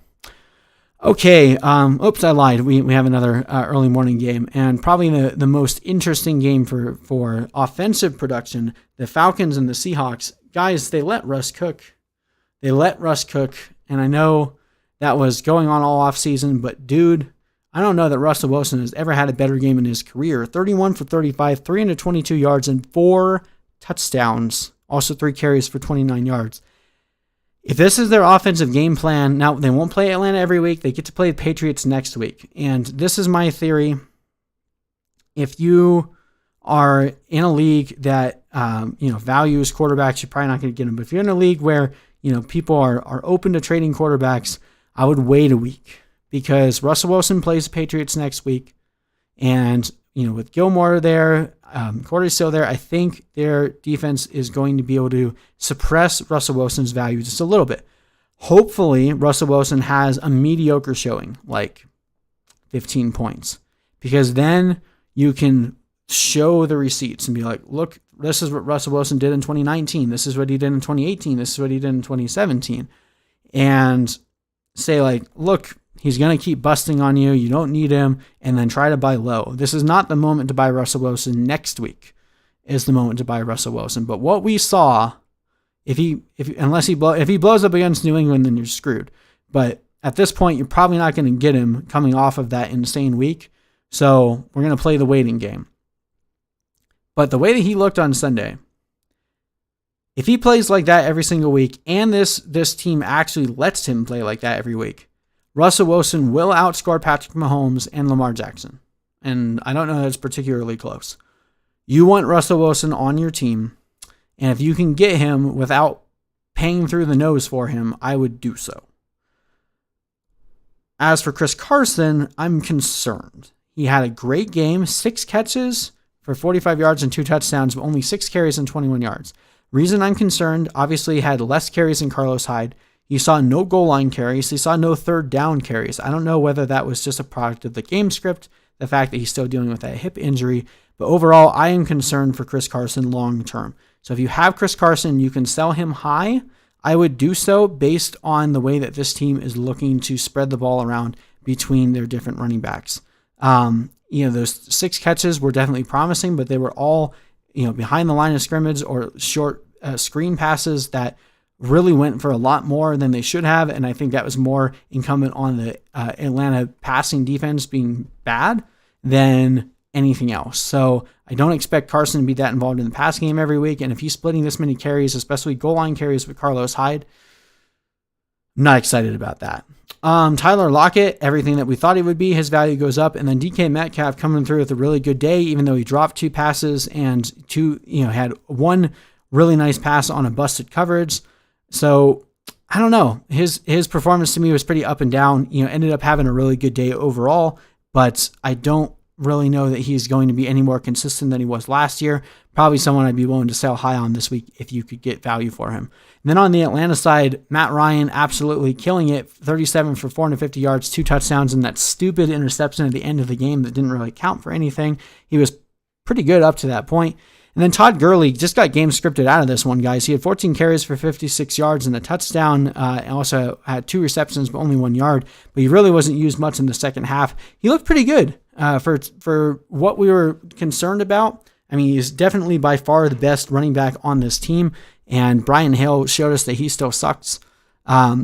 Okay, oops, I lied. We have another early morning game, and probably the most interesting game for offensive production, the Falcons and the Seahawks. Guys, they let Russ cook. And I know that was going on all offseason, but dude, I don't know that Russell Wilson has ever had a better game in his career. 31 for 35, 322 yards, and 4 touchdowns. Also 3 carries for 29 yards. If this is their offensive game plan, now they won't play Atlanta every week. They get to play the Patriots next week. And this is my theory. If you are in a league that values quarterbacks, you're probably not going to get them. But if you're in a league where people are open to trading quarterbacks, I would wait a week because Russell Wilson plays the Patriots next week. And with Gilmore there, Cordy's still there, I think their defense is going to be able to suppress Russell Wilson's value just a little bit. Hopefully, Russell Wilson has a mediocre showing, like 15 points, because then you can show the receipts and be like, look, this is what Russell Wilson did in 2019. This is what he did in 2018. This is what he did in 2017. And say like, look, he's going to keep busting on you. You don't need him. And then try to buy low. This is not the moment to buy Russell Wilson. Next week is the moment to buy Russell Wilson. But what we saw, if he blows up against New England, then you're screwed. But at this point, you're probably not going to get him coming off of that insane week. So we're going to play the waiting game. But the way that he looked on Sunday, if he plays like that every single week, and this team actually lets him play like that every week, Russell Wilson will outscore Patrick Mahomes and Lamar Jackson. And I don't know that it's particularly close. You want Russell Wilson on your team, and if you can get him without paying through the nose for him, I would do so. As for Chris Carson, I'm concerned. He had a great game, 6 catches for 45 yards and 2 touchdowns, but only 6 carries and 21 yards. Reason I'm concerned, obviously he had less carries than Carlos Hyde. He saw no goal line carries. He saw no third down carries. I don't know whether that was just a product of the game script, the fact that he's still dealing with that hip injury. But overall, I am concerned for Chris Carson long term. So if you have Chris Carson, you can sell him high. I would do so based on the way that this team is looking to spread the ball around between their different running backs. Those 6 catches were definitely promising, but they were all, behind the line of scrimmage or short screen passes that really went for a lot more than they should have. And I think that was more incumbent on the Atlanta passing defense being bad than anything else. So I don't expect Carson to be that involved in the pass game every week. And if he's splitting this many carries, especially goal line carries with Carlos Hyde, I'm not excited about that. Tyler Lockett, everything that we thought he would be, his value goes up. And then DK Metcalf coming through with a really good day, even though he dropped 2 passes and had 1 really nice pass on a busted coverage. So I don't know. His performance to me was pretty up and down. Ended up having a really good day overall, but I don't really know that he's going to be any more consistent than he was last year. Probably someone I'd be willing to sell high on this week if you could get value for him. And then on the Atlanta side, Matt Ryan absolutely killing it. 37 for 450 yards, 2 touchdowns, and that stupid interception at the end of the game that didn't really count for anything. He was pretty good up to that point. And then Todd Gurley just got game scripted out of this one, guys. He had 14 carries for 56 yards and a touchdown. And also had 2 receptions, but only 1 yard. But he really wasn't used much in the second half. He looked pretty good for what we were concerned about. I mean, he's definitely by far the best running back on this team. And Brian Hill showed us that he still sucks.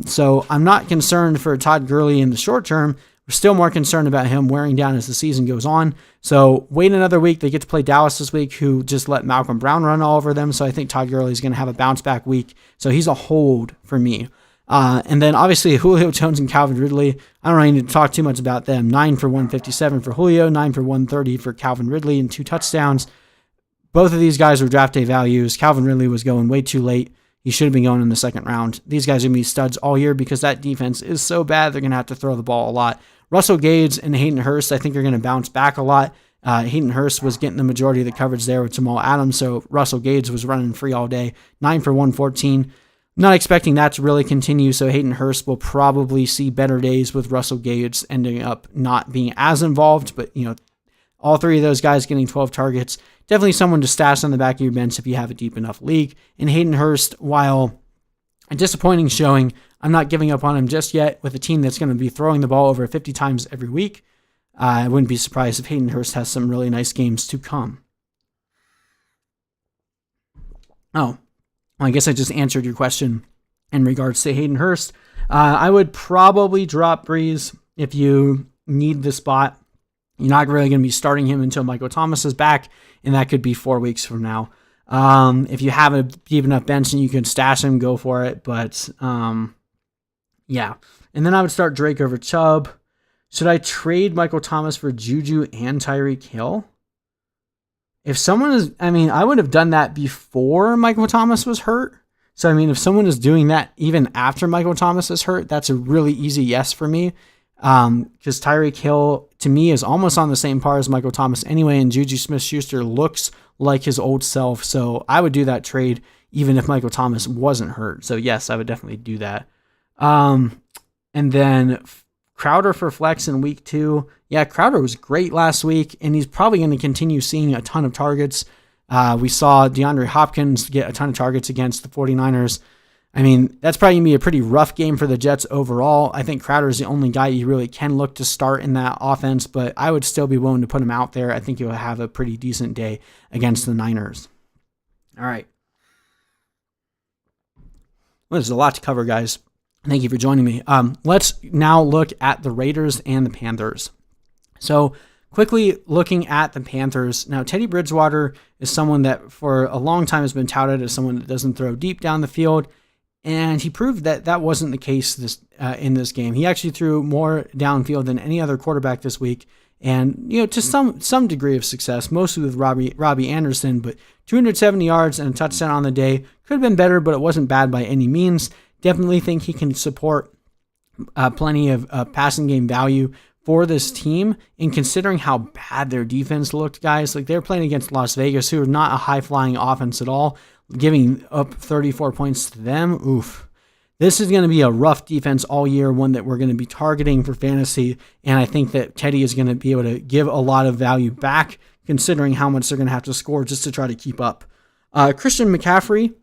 So I'm not concerned for Todd Gurley in the short term. We're still more concerned about him wearing down as the season goes on. So wait another week. They get to play Dallas this week, who just let Malcolm Brown run all over them. So I think Todd Gurley is going to have a bounce back week. So he's a hold for me. And then obviously Julio Jones and Calvin Ridley. I don't really need to talk too much about them. 9 for 157 for Julio, 9 for 130 for Calvin Ridley, and 2 touchdowns. Both of these guys were draft day values. Calvin Ridley was going way too late. He should have been going in the second round. These guys are going to be studs all year because that defense is so bad they're going to have to throw the ball a lot. Russell Gage and Hayden Hurst, I think, are going to bounce back a lot. Hayden Hurst was getting the majority of the coverage there with Jamal Adams, so Russell Gage was running free all day, 9 for 114. Not expecting that to really continue, so Hayden Hurst will probably see better days with Russell Gage ending up not being as involved, but all three of those guys getting 12 targets. Definitely someone to stash on the back of your bench if you have a deep enough league. And Hayden Hurst, while a disappointing showing, I'm not giving up on him just yet with a team that's going to be throwing the ball over 50 times every week. I wouldn't be surprised if Hayden Hurst has some really nice games to come. Oh, well, I guess I just answered your question in regards to Hayden Hurst. I would probably drop Breeze if you need the spot. You're not really going to be starting him until Michael Thomas is back, and that could be 4 weeks from now. If you have a deep enough bench and you can stash him, go for it. But, yeah. And then I would start Drake over Chubb. Should I trade Michael Thomas for Juju and Tyreek Hill? If someone is, I would have done that before Michael Thomas was hurt. So, if someone is doing that even after Michael Thomas is hurt, that's a really easy yes for me. Because Tyreek Hill, to me, is almost on the same par as Michael Thomas anyway, and Juju Smith-Schuster looks like his old self. So I would do that trade even if Michael Thomas wasn't hurt. So yes, I would definitely do that. And then Crowder for flex in week 2. Yeah, Crowder was great last week, and he's probably going to continue seeing a ton of targets. We saw DeAndre Hopkins get a ton of targets against the 49ers. That's probably going to be a pretty rough game for the Jets overall. I think Crowder is the only guy you really can look to start in that offense, but I would still be willing to put him out there. I think he'll have a pretty decent day against the Niners. All right. Well, there's a lot to cover, guys. Thank you for joining me. Let's now look at the Raiders and the Panthers. So quickly looking at the Panthers. Now, Teddy Bridgewater is someone that for a long time has been touted as someone that doesn't throw deep down the field. And he proved that that wasn't the case in this game. He actually threw more downfield than any other quarterback this week. And, to some degree of success, mostly with Robbie Anderson, but 270 yards and a touchdown on the day. Could have been better, but it wasn't bad by any means. Definitely think he can support plenty of passing game value for this team. And considering how bad their defense looked, guys, like they're playing against Las Vegas, who are not a high-flying offense at all, giving up 34 points to them. Oof. This is going to be a rough defense all year, one that we're going to be targeting for fantasy, and I think that Teddy is going to be able to give a lot of value back, considering how much they're going to have to score just to try to keep up. Christian McCaffrey,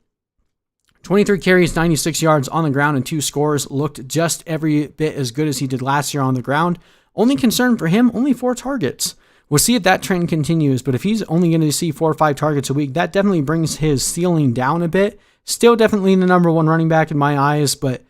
23 carries, 96 yards on the ground, and 2 scores, looked just every bit as good as he did last year on the ground. Only concern for him, only 4 targets. We'll see if that trend continues, but if he's only going to see 4 or 5 targets a week, that definitely brings his ceiling down a bit. Still definitely the number 1 running back in my eyes, but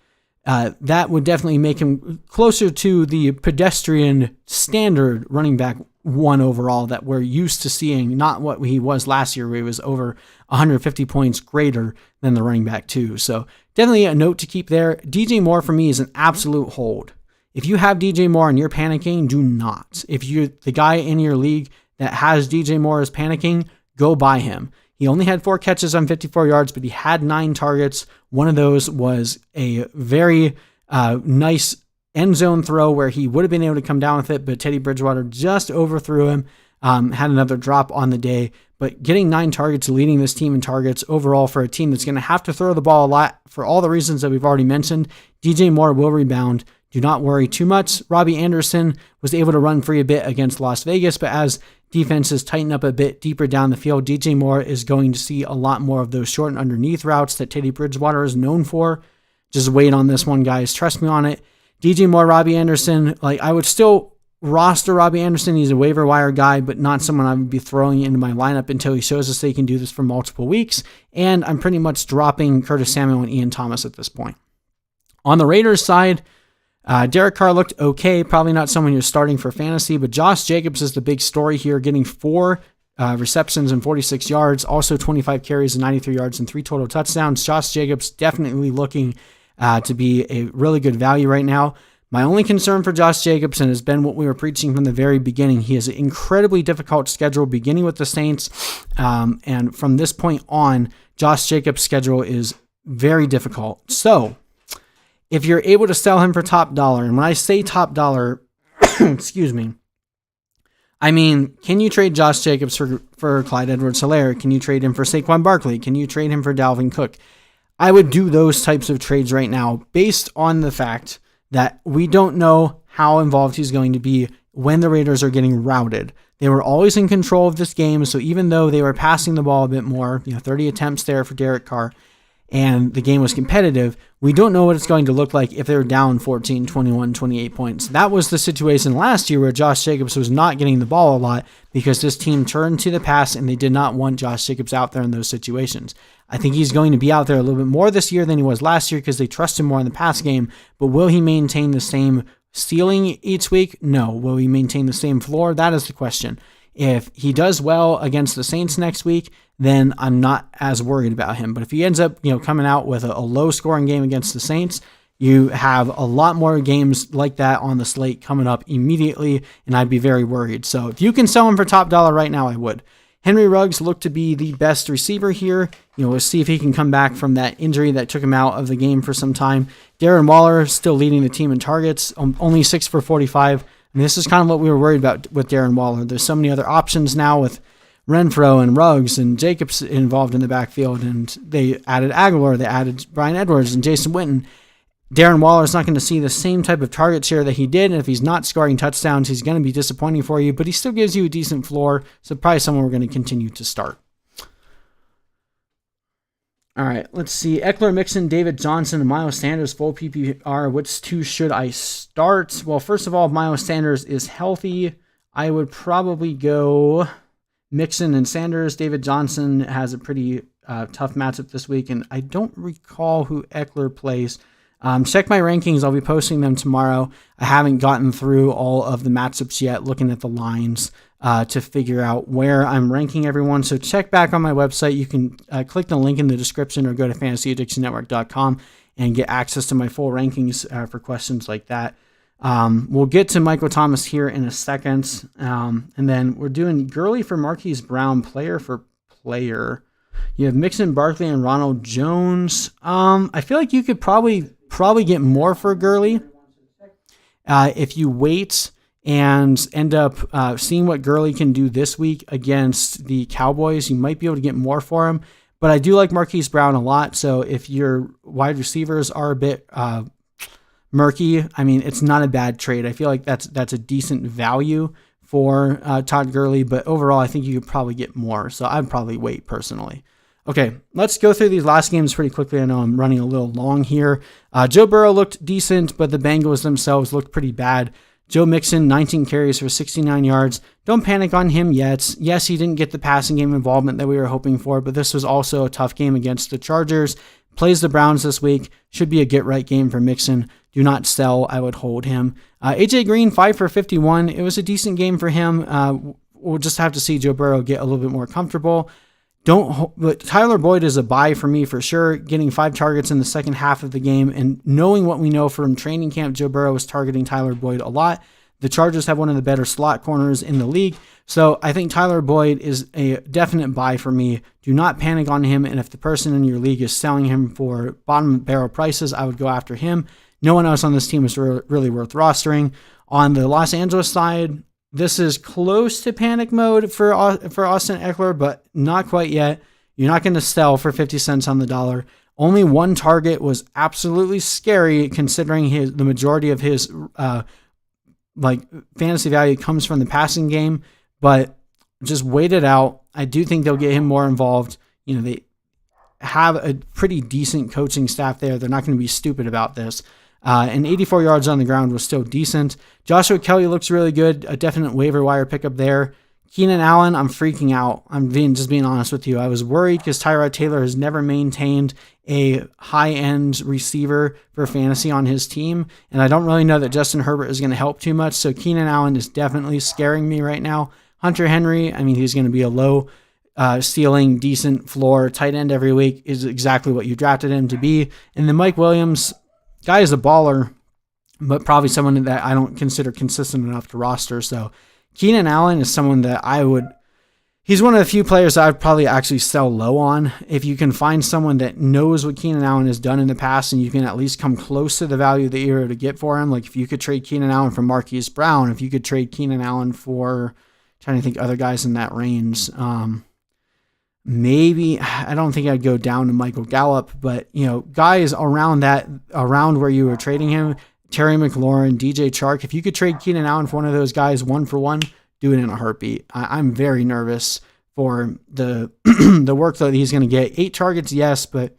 that would definitely make him closer to the pedestrian standard running back 1 overall that we're used to seeing, not what he was last year where he was over 150 points greater than the running back 2. So definitely a note to keep there. DJ Moore for me is an absolute hold. If you have DJ Moore and you're panicking, do not. If you're the guy in your league that has DJ Moore as panicking, go buy him. He only had 4 catches on 54 yards, but he had 9 targets. One of those was a very nice end zone throw where he would have been able to come down with it, but Teddy Bridgewater just overthrew him, had another drop on the day. But getting 9 targets, leading this team in targets overall for a team that's going to have to throw the ball a lot for all the reasons that we've already mentioned, DJ Moore will rebound. Do not worry too much. Robbie Anderson was able to run free a bit against Las Vegas, but as defenses tighten up a bit deeper down the field, DJ Moore is going to see a lot more of those short and underneath routes that Teddy Bridgewater is known for. Just wait on this one, guys. Trust me on it. DJ Moore, Robbie Anderson, I would still roster Robbie Anderson. He's a waiver wire guy, but not someone I would be throwing into my lineup until he shows us they can do this for multiple weeks. And I'm pretty much dropping Curtis Samuel and Ian Thomas at this point. On the Raiders side, Derek Carr looked okay. Probably not someone you're starting for fantasy, but Josh Jacobs is the big story here, getting 4 receptions and 46 yards, also 25 carries and 93 yards and 3 total touchdowns. Josh Jacobs definitely looking to be a really good value right now. My only concern for Josh Jacobs, and has been what we were preaching from the very beginning, he has an incredibly difficult schedule beginning with the Saints, and from this point on, Josh Jacobs' schedule is very difficult. So if you're able to sell him for top dollar, and when I say top dollar, excuse me. I mean, can you trade Josh Jacobs for Clyde Edwards-Helaire? Can you trade him for Saquon Barkley? Can you trade him for Dalvin Cook? I would do those types of trades right now based on the fact that we don't know how involved he's going to be when the Raiders are getting routed. They were always in control of this game, so even though they were passing the ball a bit more, 30 attempts there for Derek Carr, and the game was competitive, we don't know what it's going to look like if they're down 14, 21, 28 points. That was the situation last year where Josh Jacobs was not getting the ball a lot because this team turned to the pass and they did not want Josh Jacobs out there in those situations. I think he's going to be out there a little bit more this year than he was last year because they trust him more in the pass game, but will he maintain the same ceiling each week? No. Will he maintain the same floor? That is the question. If he does well against the Saints next week, then I'm not as worried about him. But if he ends up, coming out with a low-scoring game against the Saints, you have a lot more games like that on the slate coming up immediately, and I'd be very worried. So if you can sell him for top dollar right now, I would. Henry Ruggs looked to be the best receiver here. We'll see if he can come back from that injury that took him out of the game for some time. Darren Waller still leading the team in targets, only 6 for 45. And this is kind of what we were worried about with Darren Waller. There's so many other options now with Renfro and Ruggs and Jacobs involved in the backfield, and they added Aguilar, they added Bryan Edwards and Jason Witten. Darren Waller is not going to see the same type of target share that he did, and if he's not scoring touchdowns, he's going to be disappointing for you, but he still gives you a decent floor, so probably someone we're going to continue to start. All right, let's see. Eckler, Mixon, David Johnson, and Miles Sanders, full PPR. Which two should I start? Well, first of all, if Miles Sanders is healthy, I would probably go Mixon and Sanders. David Johnson has a pretty tough matchup this week, and I don't recall who Eckler plays. Check my rankings. I'll be posting them tomorrow. I haven't gotten through all of the matchups yet, looking at the lines to figure out where I'm ranking everyone. So check back on my website. You can click the link in the description or go to fantasyaddictionnetwork.com and get access to my full rankings for questions like that. We'll get to Michael Thomas here in a second. And then we're doing Gurley for Marquise Brown, player for player. You have Mixon, Barkley, and Ronald Jones. I feel like you could probably get more for Gurley if you wait and end up seeing what Gurley can do this week against the Cowboys. You might be able to get more for him, but I do like Marquise Brown a lot. So if your wide receivers are a bit murky, I mean, it's not a bad trade. I feel like that's a decent value for Todd Gurley, but overall, I think you could probably get more. So I'd probably wait personally. Okay, let's go through these last games pretty quickly. I know I'm running a little long here. Joe Burrow looked decent, but the Bengals themselves looked pretty bad. Joe Mixon, 19 carries for 69 yards. Don't panic on him yet. Yes, he didn't get the passing game involvement that we were hoping for, but this was also a tough game against the Chargers. Plays the Browns this week. Should be a get-right game for Mixon. Do not sell. I would hold him. AJ Green, 5 for 51. It was a decent game for him. We'll just have to see Joe Burrow get a little bit more comfortable. But Tyler Boyd is a buy for me for sure, getting 5 targets in the second half of the game, and knowing what we know from training camp, Joe Burrow is targeting Tyler Boyd a lot. The Chargers have one of the better slot corners in the league, so I think Tyler Boyd is a definite buy for me. Do not panic on him, and if the person in your league is selling him for bottom barrel prices, I would go after him. No one else on this team is really worth rostering. On the Los Angeles side, this is close to panic mode for Austin Eckler, but not quite yet. You're not going to sell for 50 cents on the dollar. Only 1 target was absolutely scary, considering the majority of his fantasy value comes from the passing game. But just wait it out. I do think they'll get him more involved. They have a pretty decent coaching staff there. They're not going to be stupid about this. And 84 yards on the ground was still decent. Joshua Kelly looks really good. A definite waiver wire pickup there. Keenan Allen, I'm freaking out. I'm just being honest with you. I was worried because Tyrod Taylor has never maintained a high-end receiver for fantasy on his team, and I don't really know that Justin Herbert is going to help too much, so Keenan Allen is definitely scaring me right now. Hunter Henry, I mean, he's going to be a low ceiling, decent floor tight end every week, is exactly what you drafted him to be. And then Mike Williams, guy is a baller, but probably someone that I don't consider consistent enough to roster. So Keenan Allen is someone that He's one of the few players that I'd probably actually sell low on. If you can find someone that knows what Keenan Allen has done in the past and you can at least come close to the value that you're able to get for him, like if you could trade Keenan Allen for Marquise Brown, if you could trade Keenan Allen for, trying to think other guys in that range, maybe, I don't think I'd go down to Michael Gallup, but, guys around where you were trading him, Terry McLaurin, DJ Chark, if you could trade Keenan Allen for one of those guys 1-for-1, do it in a heartbeat. I'm very nervous for the the workload he's going to get. 8 targets, yes, but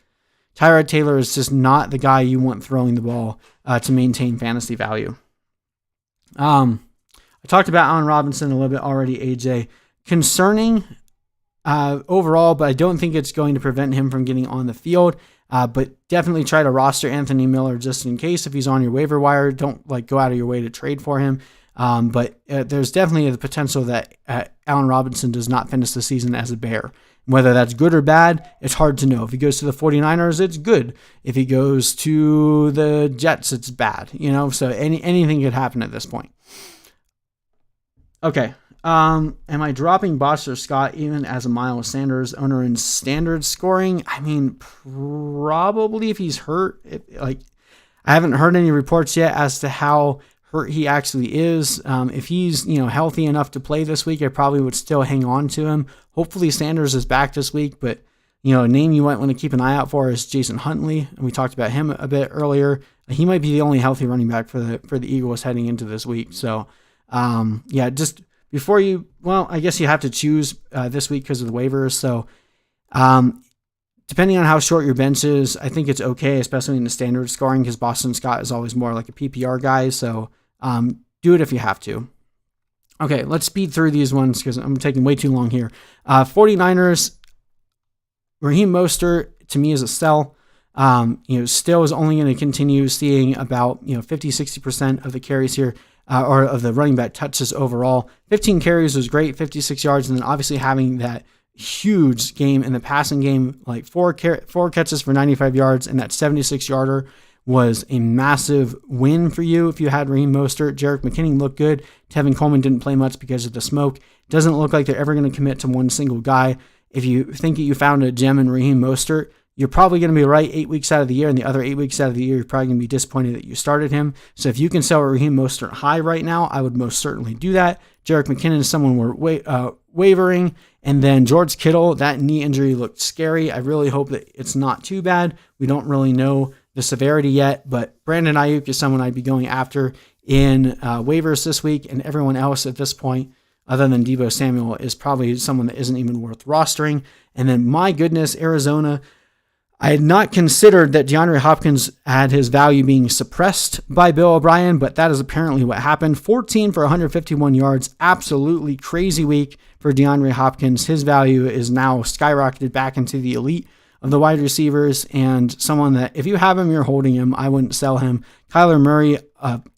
Tyrod Taylor is just not the guy you want throwing the ball to maintain fantasy value. I talked about Allen Robinson a little bit already, AJ. Concerning overall, but I don't think it's going to prevent him from getting on the field. But definitely try to roster Anthony Miller just in case if he's on your waiver wire. Don't go out of your way to trade for him. But there's definitely the potential that Allen Robinson does not finish the season as a Bear. Whether that's good or bad, it's hard to know. If he goes to the 49ers, it's good. If he goes to the Jets, it's bad. So anything could happen at this point. Okay. Am I dropping Boster Scott even as a Miles Sanders owner in standard scoring? I mean, probably if he's hurt. I haven't heard any reports yet as to how hurt he actually is. If he's, healthy enough to play this week, I probably would still hang on to him. Hopefully Sanders is back this week, but, a name you might want to keep an eye out for is Jason Huntley. And we talked about him a bit earlier. He might be the only healthy running back for the Eagles heading into this week. So, just before I guess you have to choose this week because of the waivers. So, depending on how short your bench is, I think it's okay, especially in the standard scoring, because Boston Scott is always more like a PPR guy. So do it if you have to. Okay, let's speed through these ones because I'm taking way too long here. 49ers, Raheem Mostert, to me, is a sell. Still is only going to continue seeing about 50-60% of the carries here, or of the running back touches overall. 15 carries was great, 56 yards, and then obviously having that huge game in the passing game, like four catches for 95 yards, and that 76-yarder was a massive win for you if you had Raheem Mostert. Jerick McKinnon looked good. Tevin Coleman didn't play much because of the smoke. Doesn't look like they're ever going to commit to one single guy. If you think that you found a gem in Raheem Mostert, you're probably going to be right 8 weeks out of the year, and the other 8 weeks out of the year, you're probably going to be disappointed that you started him. So if you can sell Raheem Mostert high right now, I would most certainly do that. Jerick McKinnon is someone we're wavering. And then George Kittle, that knee injury looked scary. I really hope that it's not too bad. We don't really know the severity yet, but Brandon Ayuk is someone I'd be going after in waivers this week, and everyone else at this point, other than Deebo Samuel, is probably someone that isn't even worth rostering. And then, my goodness, Arizona, I had not considered that DeAndre Hopkins had his value being suppressed by Bill O'Brien, but that is apparently what happened. 14 for 151 yards, absolutely crazy week for DeAndre Hopkins. His value is now skyrocketed back into the elite of the wide receivers, and someone that if you have him, you're holding him. I wouldn't sell him. Kyler Murray,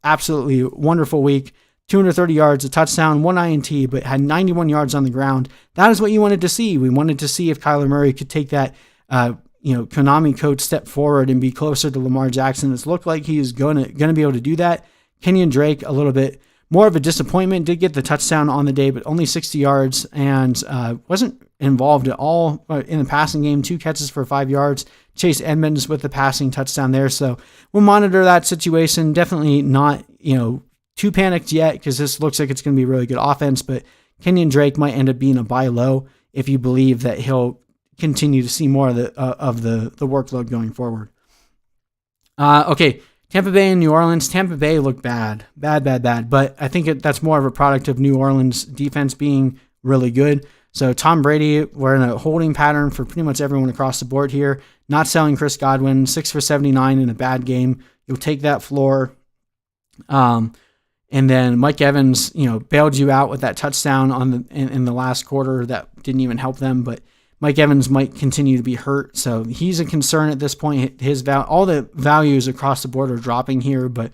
absolutely wonderful week. 230 yards, a touchdown, 1 INT, but had 91 yards on the ground. That is what you wanted to see. We wanted to see if Kyler Murray could take that Konami code step forward and be closer to Lamar Jackson. It's looked like he's going to be able to do that. Kenyon Drake, a little bit more of a disappointment, did get the touchdown on the day, but only 60 yards and wasn't involved at all in the passing game. 2 catches for 5 yards. Chase Edmonds with the passing touchdown there. So we'll monitor that situation. Definitely not, too panicked yet because this looks like it's going to be a really good offense, but Kenyon Drake might end up being a buy low if you believe that he'll continue to see more of the workload going forward. Okay, Tampa Bay and New Orleans. Tampa Bay looked bad, but I think that's more of a product of New Orleans defense being really good. So Tom Brady, we're in a holding pattern for pretty much everyone across the board here. Not selling Chris Godwin, 6 for 79 in a bad game. You'll take that floor. And then Mike Evans, bailed you out with that touchdown in the last quarter that didn't even help them, but Mike Evans might continue to be hurt, so he's a concern at this point. All the values across the board are dropping here, but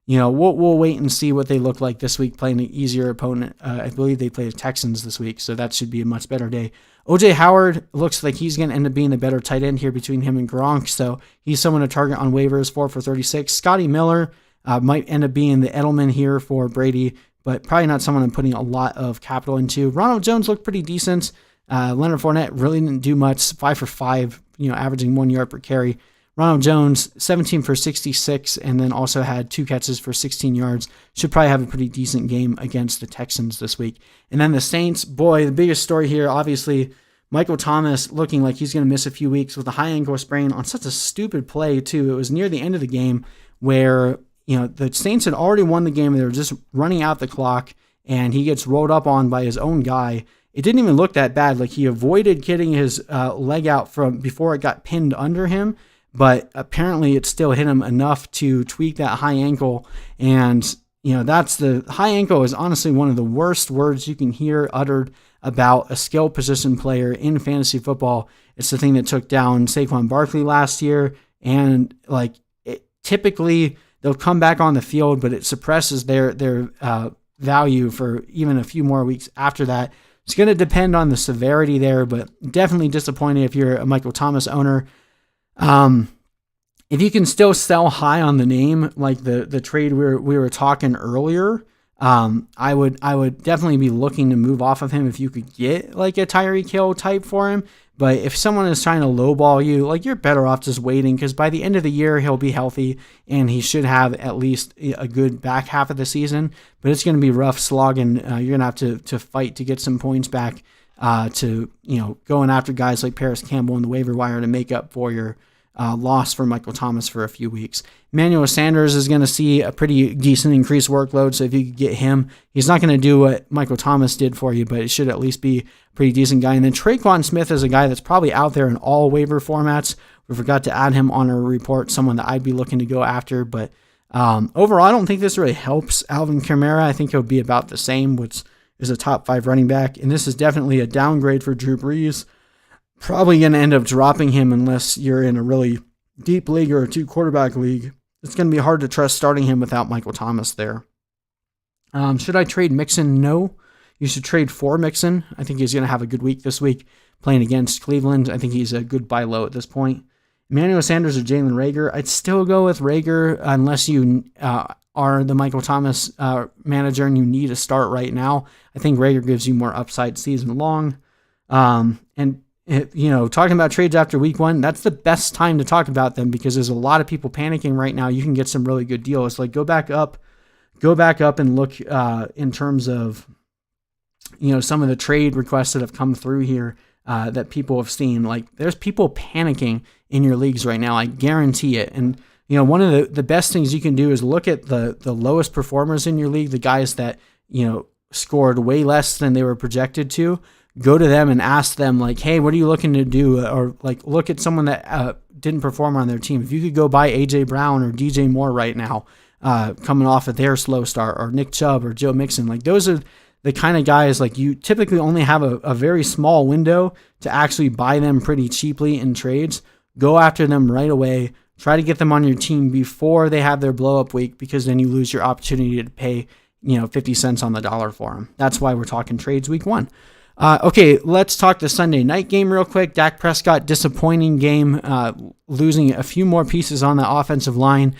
we'll wait and see what they look like this week playing an easier opponent. I believe they play the Texans this week, so that should be a much better day. OJ Howard looks like he's going to end up being a better tight end here between him and Gronk, so he's someone to target on waivers, 4 for 36. Scotty Miller might end up being the Edelman here for Brady. but probably not someone I'm putting a lot of capital into. Ronald Jones looked pretty decent. Leonard Fournette really didn't do much, 5 for 5, averaging 1 yard per carry. Ronald Jones, 17 for 66, and then also had 2 catches for 16 yards. Should probably have a pretty decent game against the Texans this week. And then the Saints, boy, the biggest story here, obviously, Michael Thomas looking like he's going to miss a few weeks with a high ankle sprain on such a stupid play, too. It was near the end of the game where, the Saints had already won the game. They were just running out the clock, and he gets rolled up on by his own guy. It didn't even look that bad. Like, he avoided getting his leg out from before it got pinned under him, but apparently it still hit him enough to tweak that high ankle. And, that's the high ankle is honestly one of the worst words you can hear uttered about a skill position player in fantasy football. It's the thing that took down Saquon Barkley last year. And typically they'll come back on the field, but it suppresses their value for even a few more weeks after that. It's going to depend on the severity there, but definitely disappointed if you're a Michael Thomas owner. If you can still sell high on the name, like the trade we were talking earlier, I would definitely be looking to move off of him if you could get like a Tyreek Hill type for him. But if someone is trying to lowball you, like, you're better off just waiting, because by the end of the year he'll be healthy and he should have at least a good back half of the season. But it's going to be rough slogging. You're going to have to fight to get some points back, to going after guys like Paris Campbell in the waiver wire to make up for your loss for Michael Thomas for a few weeks. Emmanuel Sanders is going to see a pretty decent increased workload, so if you could get him, he's not going to do what Michael Thomas did for you, but it should at least be a pretty decent guy. And then Traquan Smith is a guy that's probably out there in all waiver formats. We forgot to add him on our report, someone that I'd be looking to go after, but overall, I don't think this really helps Alvin Kamara. I think he'll be about the same, which is a top 5 running back, and this is definitely a downgrade for Drew Brees. Probably going to end up dropping him unless you're in a really deep league or a 2-quarterback league. It's going to be hard to trust starting him without Michael Thomas there. Should I trade Mixon? No. You should trade for Mixon. I think he's going to have a good week this week playing against Cleveland. I think he's a good buy low at this point. Emmanuel Sanders or Jalen Reagor? I'd still go with Reagor unless you are the Michael Thomas manager and you need a start right now. I think Reagor gives you more upside season long. Talking about trades after week 1, that's the best time to talk about them because there's a lot of people panicking right now. You can get some really good deals. Like go back up and look in terms of, some of the trade requests that have come through here that people have seen. Like there's people panicking in your leagues right now. I guarantee it. And, one of the best things you can do is look at the lowest performers in your league, the guys that, scored way less than they were projected to. Go to them and ask them, like, hey, what are you looking to do? Or, like, look at someone that didn't perform on their team. If you could go buy A.J. Brown or DJ Moore right now, coming off of their slow start, or Nick Chubb or Joe Mixon, like, those are the kind of guys, like, you typically only have a very small window to actually buy them pretty cheaply in trades. Go after them right away. Try to get them on your team before they have their blow-up week, because then you lose your opportunity to pay, 50 cents on the dollar for them. That's why we're talking trades week 1. Okay, let's talk the Sunday night game real quick. Dak Prescott, disappointing game, losing a few more pieces on the offensive line.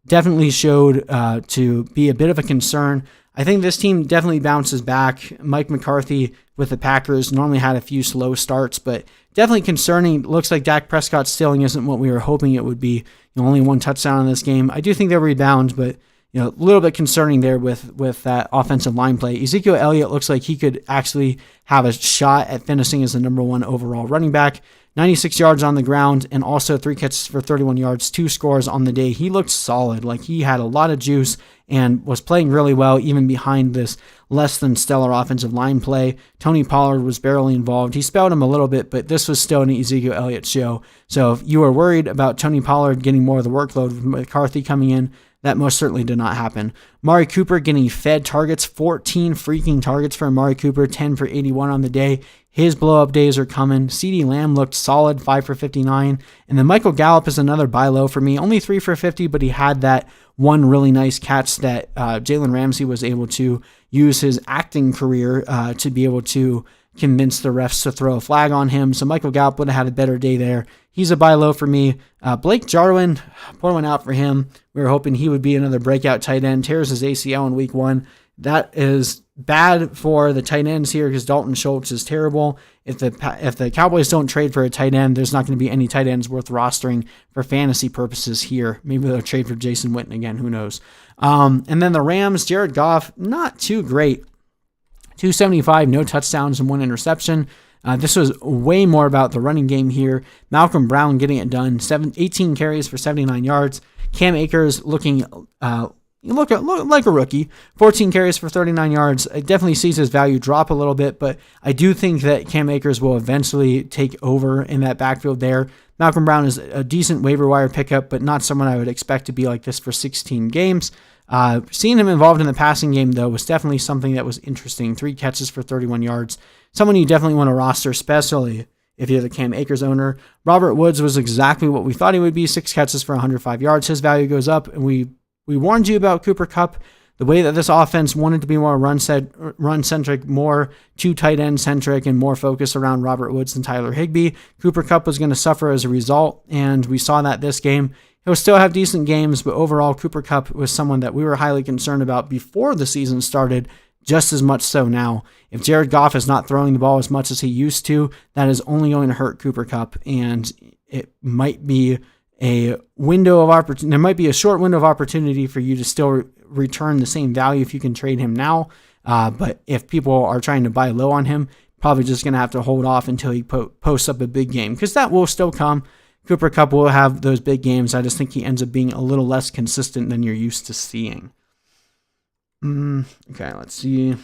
Definitely showed to be a bit of a concern. I think this team definitely bounces back. Mike McCarthy with the Packers normally had a few slow starts, but definitely concerning. Looks like Dak Prescott's ceiling isn't what we were hoping it would be. Only 1 touchdown in this game. I do think they'll rebound, but a little bit concerning there with that offensive line play. Ezekiel Elliott looks like he could actually have a shot at finishing as the number 1 overall running back. 96 yards on the ground and also 3 catches for 31 yards, 2 scores on the day. He looked solid. Like he had a lot of juice and was playing really well even behind this less than stellar offensive line play. Tony Pollard was barely involved. He spelled him a little bit, but this was still an Ezekiel Elliott show. So if you were worried about Tony Pollard getting more of the workload with McCarthy coming in, that most certainly did not happen. Amari Cooper getting fed targets, 14 freaking targets for Amari Cooper, 10 for 81 on the day. His blow-up days are coming. CeeDee Lamb looked solid, 5 for 59. And then Michael Gallup is another buy low for me. Only 3 for 50, but he had that one really nice catch that Jalen Ramsey was able to use his acting career to be able to convince the refs to throw a flag on him. So Michael Gallup would have had a better day there. He's a buy low for me. Blake Jarwin, pour one out for him. We were hoping he would be another breakout tight end. Tears his ACL in week 1. That is bad for the tight ends here because Dalton Schultz is terrible. If the Cowboys don't trade for a tight end, there's not going to be any tight ends worth rostering for fantasy purposes here. Maybe they'll trade for Jason Witten again. Who knows? And then the Rams, Jared Goff, not too great. 275, no touchdowns and 1 interception. This was way more about the running game here. Malcolm Brown getting it done. 18 carries for 79 yards. Cam Akers looking look like a rookie. 14 carries for 39 yards. It definitely sees his value drop a little bit, but I do think that Cam Akers will eventually take over in that backfield there. Malcolm Brown is a decent waiver wire pickup, but not someone I would expect to be like this for 16 games. Seeing him involved in the passing game, though, was definitely something that was interesting. 3 catches for 31 yards. Someone you definitely want to roster, especially if you're the Cam Akers owner. Robert Woods was exactly what we thought he would be. 6 catches for 105 yards. His value goes up, and we warned you about Cooper Kupp. The way that this offense wanted to be more run-centric, more 2 tight end-centric, and more focused around Robert Woods than Tyler Higbee, Cooper Kupp was going to suffer as a result, and we saw that this game. He'll still have decent games, but overall, Cooper Kupp was someone that we were highly concerned about before the season started, just as much so now. If Jared Goff is not throwing the ball as much as he used to, that is only going to hurt Cooper Kupp, and it might be a window of opportunity. There might be a short window of opportunity for you to still return the same value if you can trade him now. But if people are trying to buy low on him, probably just going to have to hold off until he posts up a big game, because that will still come. Cooper Kupp will have those big games. I just think he ends up being a little less consistent than you're used to seeing. Okay, let's see.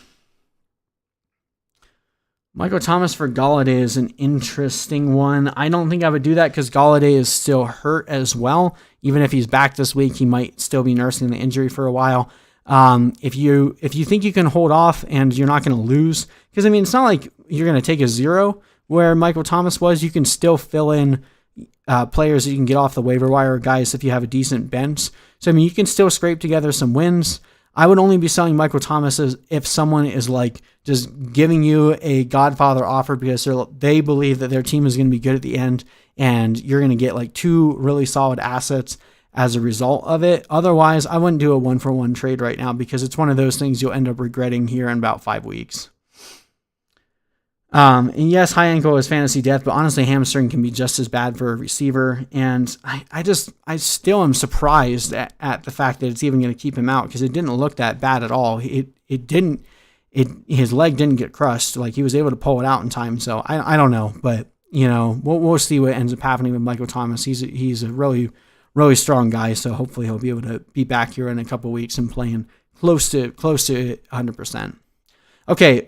Michael Thomas for Golladay is an interesting one. I don't think I would do that because Golladay is still hurt as well. Even if he's back this week, he might still be nursing the injury for a while. If you think you can hold off and you're not going to lose, because I mean, it's not like you're going to take a 0 where Michael Thomas was. You can still fill in players that you can get off the waiver wire, guys, if you have a decent bench. So I mean, you can still scrape together some wins. I would only be selling Michael Thomas if someone is like just giving you a Godfather offer because they believe that their team is going to be good at the end, and you're going to get like 2 really solid assets as a result of it. Otherwise, I wouldn't do a 1-for-1 trade right now because it's one of those things you'll end up regretting here in about 5 weeks. And yes, high ankle is fantasy death, but honestly, hamstring can be just as bad for a receiver. And I still am surprised at the fact that it's even going to keep him out because it didn't look that bad at all. His leg didn't get crushed. Like, he was able to pull it out in time. So I don't know, but you know, we'll see what ends up happening with Michael Thomas. He's a really, really strong guy. So hopefully he'll be able to be back here in a couple weeks and playing close to 100%. Okay.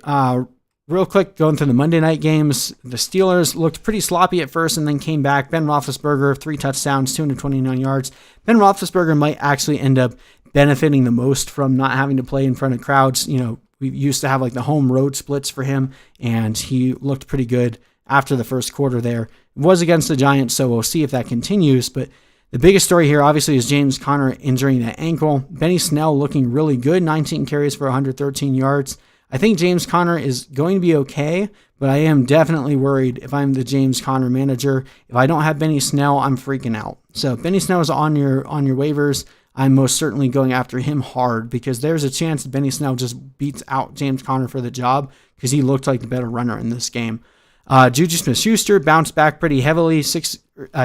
Real quick, going through the Monday night games, the Steelers looked pretty sloppy at first and then came back. Ben Roethlisberger, 3 touchdowns, 229 yards. Ben Roethlisberger might actually end up benefiting the most from not having to play in front of crowds. You know, we used to have like the home road splits for him, and he looked pretty good after the first quarter there. It was against the Giants, so we'll see if that continues. But the biggest story here, obviously, is James Conner injuring that ankle. Benny Snell looking really good, 19 carries for 113 yards. I think James Conner is going to be okay, but I am definitely worried if I'm the James Conner manager. If I don't have Benny Snell, I'm freaking out. So if Benny Snell is on your waivers, I'm most certainly going after him hard because there's a chance that Benny Snell just beats out James Conner for the job because he looked like the better runner in this game. Juju Smith-Schuster bounced back pretty heavily, 6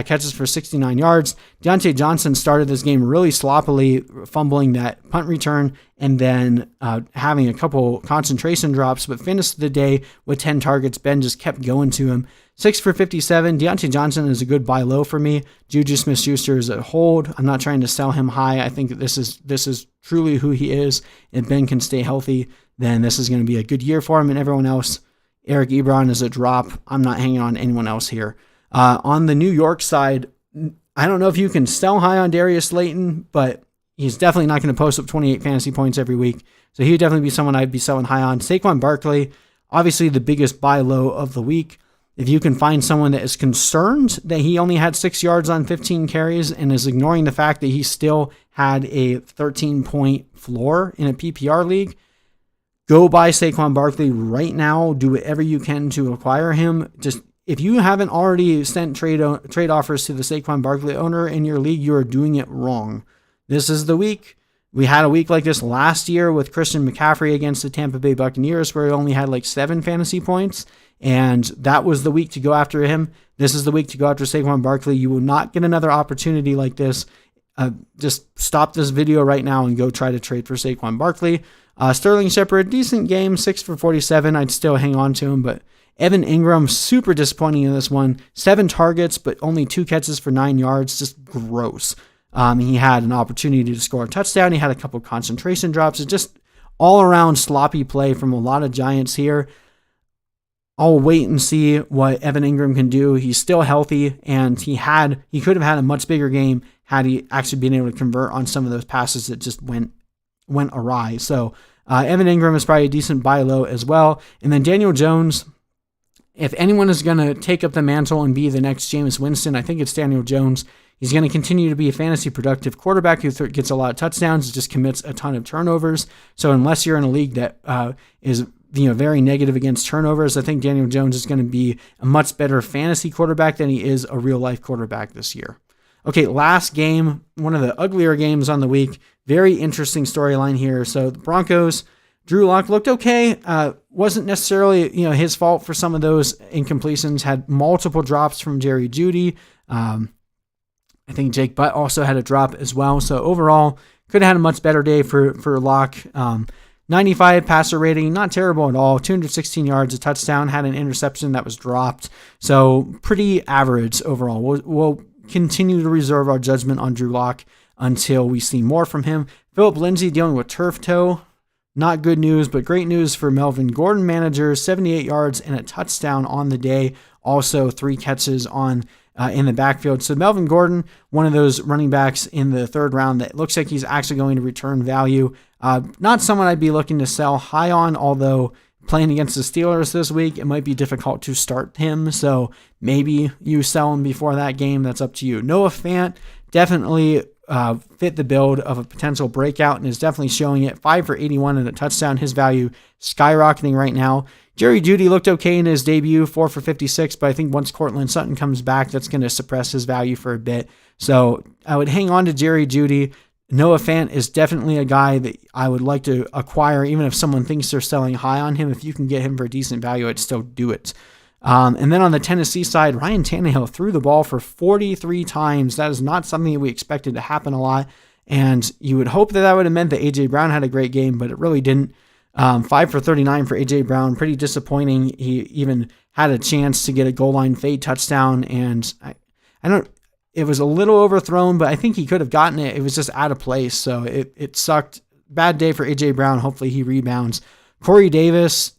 catches for 69 yards. Deontay Johnson started this game really sloppily, fumbling that punt return and then having a couple concentration drops, but finished the day with 10 targets. Ben just kept going to him. 6 for 57. Deontay Johnson is a good buy low for me. Juju Smith-Schuster is a hold. I'm not trying to sell him high. I think that this is truly who he is. If Ben can stay healthy, then this is going to be a good year for him and everyone else. Eric Ebron is a drop. I'm not hanging on anyone else here. On the New York side, I don't know if you can sell high on Darius Slayton, but he's definitely not going to post up 28 fantasy points every week. So he would definitely be someone I'd be selling high on. Saquon Barkley, obviously the biggest buy low of the week. If you can find someone that is concerned that he only had 6 yards on 15 carries and is ignoring the fact that he still had a 13-point floor in a PPR league, go buy Saquon Barkley right now. Do whatever you can to acquire him. Just if you haven't already sent trade offers to the Saquon Barkley owner in your league, you are doing it wrong. This is the week We had a week like this last year with Christian McCaffrey against the Tampa Bay Buccaneers where he only had like 7 fantasy points, and that was the week to go after him. This is the week to go after Saquon Barkley. You will not get another opportunity like this. Just stop this video right now and go try to trade for Saquon Barkley. Sterling Shepard, decent game, 6 for 47. I'd still hang on to him, but Evan Ingram, super disappointing in this one. 7 targets, but only 2 catches for 9 yards. Just gross. He had an opportunity to score a touchdown. He had a couple concentration drops. It's just all around sloppy play from a lot of Giants here. I'll wait and see what Evan Ingram can do. He's still healthy, and he could have had a much bigger game had he actually been able to convert on some of those passes that just went awry. So Evan Ingram is probably a decent buy low as well. And then Daniel Jones, if anyone is going to take up the mantle and be the next Jameis Winston, I think it's Daniel Jones. He's going to continue to be a fantasy productive quarterback who gets a lot of touchdowns, just commits a ton of turnovers. So unless you're in a league that is very negative against turnovers, I think Daniel Jones is going to be a much better fantasy quarterback than he is a real life quarterback this year. Okay, last game, one of the uglier games on the week. Very interesting storyline here. So the Broncos, Drew Lock looked okay. Wasn't necessarily his fault for some of those incompletions. Had multiple drops from Jerry Jeudy. I think Jake Butt also had a drop as well. So overall, could have had a much better day for Lock. 95 passer rating, not terrible at all. 216 yards, a touchdown, had an interception that was dropped. So pretty average overall. We'll continue to reserve our judgment on Drew Lock until we see more from him. Philip Lindsay dealing with turf toe. Not good news, but great news for Melvin Gordon managers. 78 yards and a touchdown on the day. Also 3 catches in the backfield. So Melvin Gordon, one of those running backs in the 3rd round that looks like he's actually going to return value. Not someone I'd be looking to sell high on, although playing against the Steelers this week, it might be difficult to start him. So maybe you sell him before that game. That's up to you. Noah Fant definitely fit the build of a potential breakout and is definitely showing it. 5 for 81 and a touchdown. His value skyrocketing right now. Jerry Jeudy looked okay in his debut, 4 for 56, but I think once Cortland Sutton comes back, that's going to suppress his value for a bit. So I would hang on to Jerry Jeudy. Noah Fant is definitely a guy that I would like to acquire, even if someone thinks they're selling high on him. If you can get him for a decent value, I'd still do it. And then on the Tennessee side, Ryan Tannehill threw the ball for 43 times. That is not something that we expected to happen a lot. And you would hope that would have meant that A.J. Brown had a great game, but it really didn't. 5 for 39 for A.J. Brown. Pretty disappointing. He even had a chance to get a goal line fade touchdown. And it was a little overthrown, but I think he could have gotten it. It was just out of place. So it sucked. Bad day for A.J. Brown. Hopefully he rebounds. Corey Davis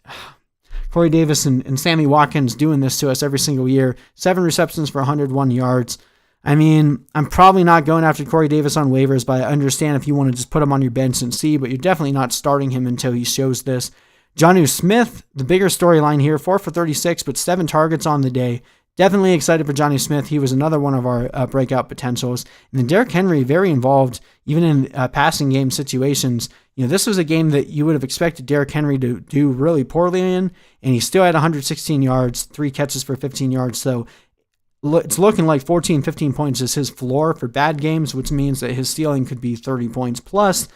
and Sammy Watkins doing this to us every single year. 7 receptions for 101 yards. I mean, I'm probably not going after Corey Davis on waivers, but I understand if you want to just put him on your bench and see, but you're definitely not starting him until he shows this. Jonnu Smith, the bigger storyline here, 4 for 36, but 7 targets on the day. Definitely excited for Jonnu Smith. He was another one of our breakout potentials. And then Derrick Henry, very involved, even in passing game situations. This was a game that you would have expected Derrick Henry to do really poorly in, and he still had 116 yards, 3 catches for 15 yards. So it's looking like 14, 15 points is his floor for bad games, which means that his ceiling could be 30 points plus.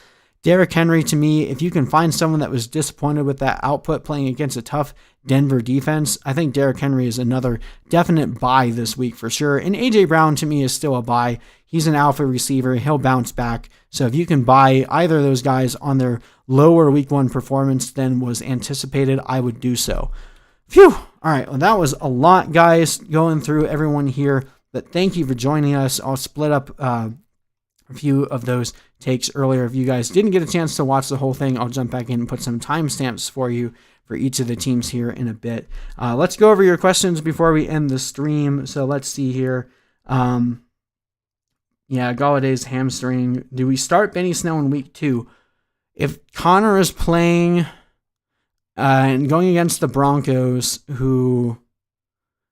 Derrick Henry, to me, if you can find someone that was disappointed with that output playing against a tough Denver defense, I think Derrick Henry is another definite buy this week for sure. And A.J. Brown, to me, is still a buy. He's an alpha receiver. He'll bounce back. So if you can buy either of those guys on their lower week 1 performance than was anticipated, I would do so. Phew. All right. Well, that was a lot, guys, going through everyone here. But thank you for joining us. I'll split up a few of those takes earlier. If you guys didn't get a chance to watch the whole thing, I'll jump back in and put some timestamps for you for each of the teams here in a bit. Let's go over your questions before we end the stream. So let's see here. Galladay's hamstring. Do we start Benny Snell in week 2? If Connor is playing and going against the Broncos, who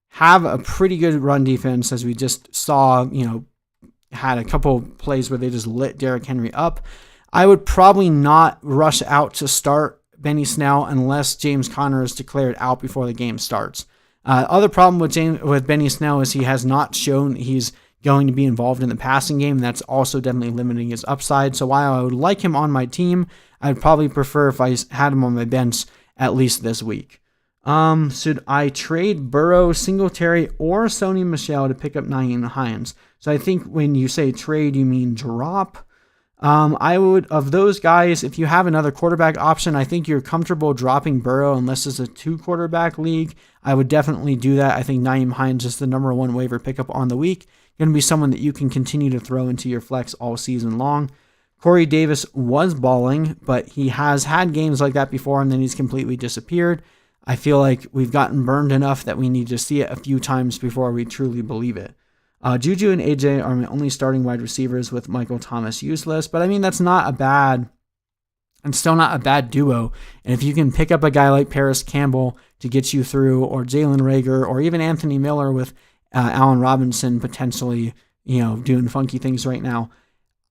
have a pretty good run defense, as we just saw, had a couple plays where they just lit Derrick Henry up, I would probably not rush out to start Benny Snell unless James Conner is declared out before the game starts. Other problem with Benny Snell is he has not shown he's going to be involved in the passing game. That's also definitely limiting his upside. So while I would like him on my team, I'd probably prefer if I had him on my bench at least this week. Should I trade Burrow, Singletary, or Sony Michel to pick up Nyheim Hines? So I think when you say trade, you mean drop. I would, of those guys, if you have another quarterback option, I think you're comfortable dropping Burrow unless it's a 2-quarterback league. I would definitely do that. I think Nyheim Hines is the number 1 waiver pickup on the week. Going to be someone that you can continue to throw into your flex all season long. Corey Davis was balling, but he has had games like that before, and then he's completely disappeared. I feel like we've gotten burned enough that we need to see it a few times before we truly believe it. Juju and AJ are my only starting wide receivers with Michael Thomas useless, but I mean, that's not a bad, and still not a bad duo. And if you can pick up a guy like Paris Campbell to get you through, or Jalen Reagor, or even Anthony Miller with Allen Robinson potentially, doing funky things right now,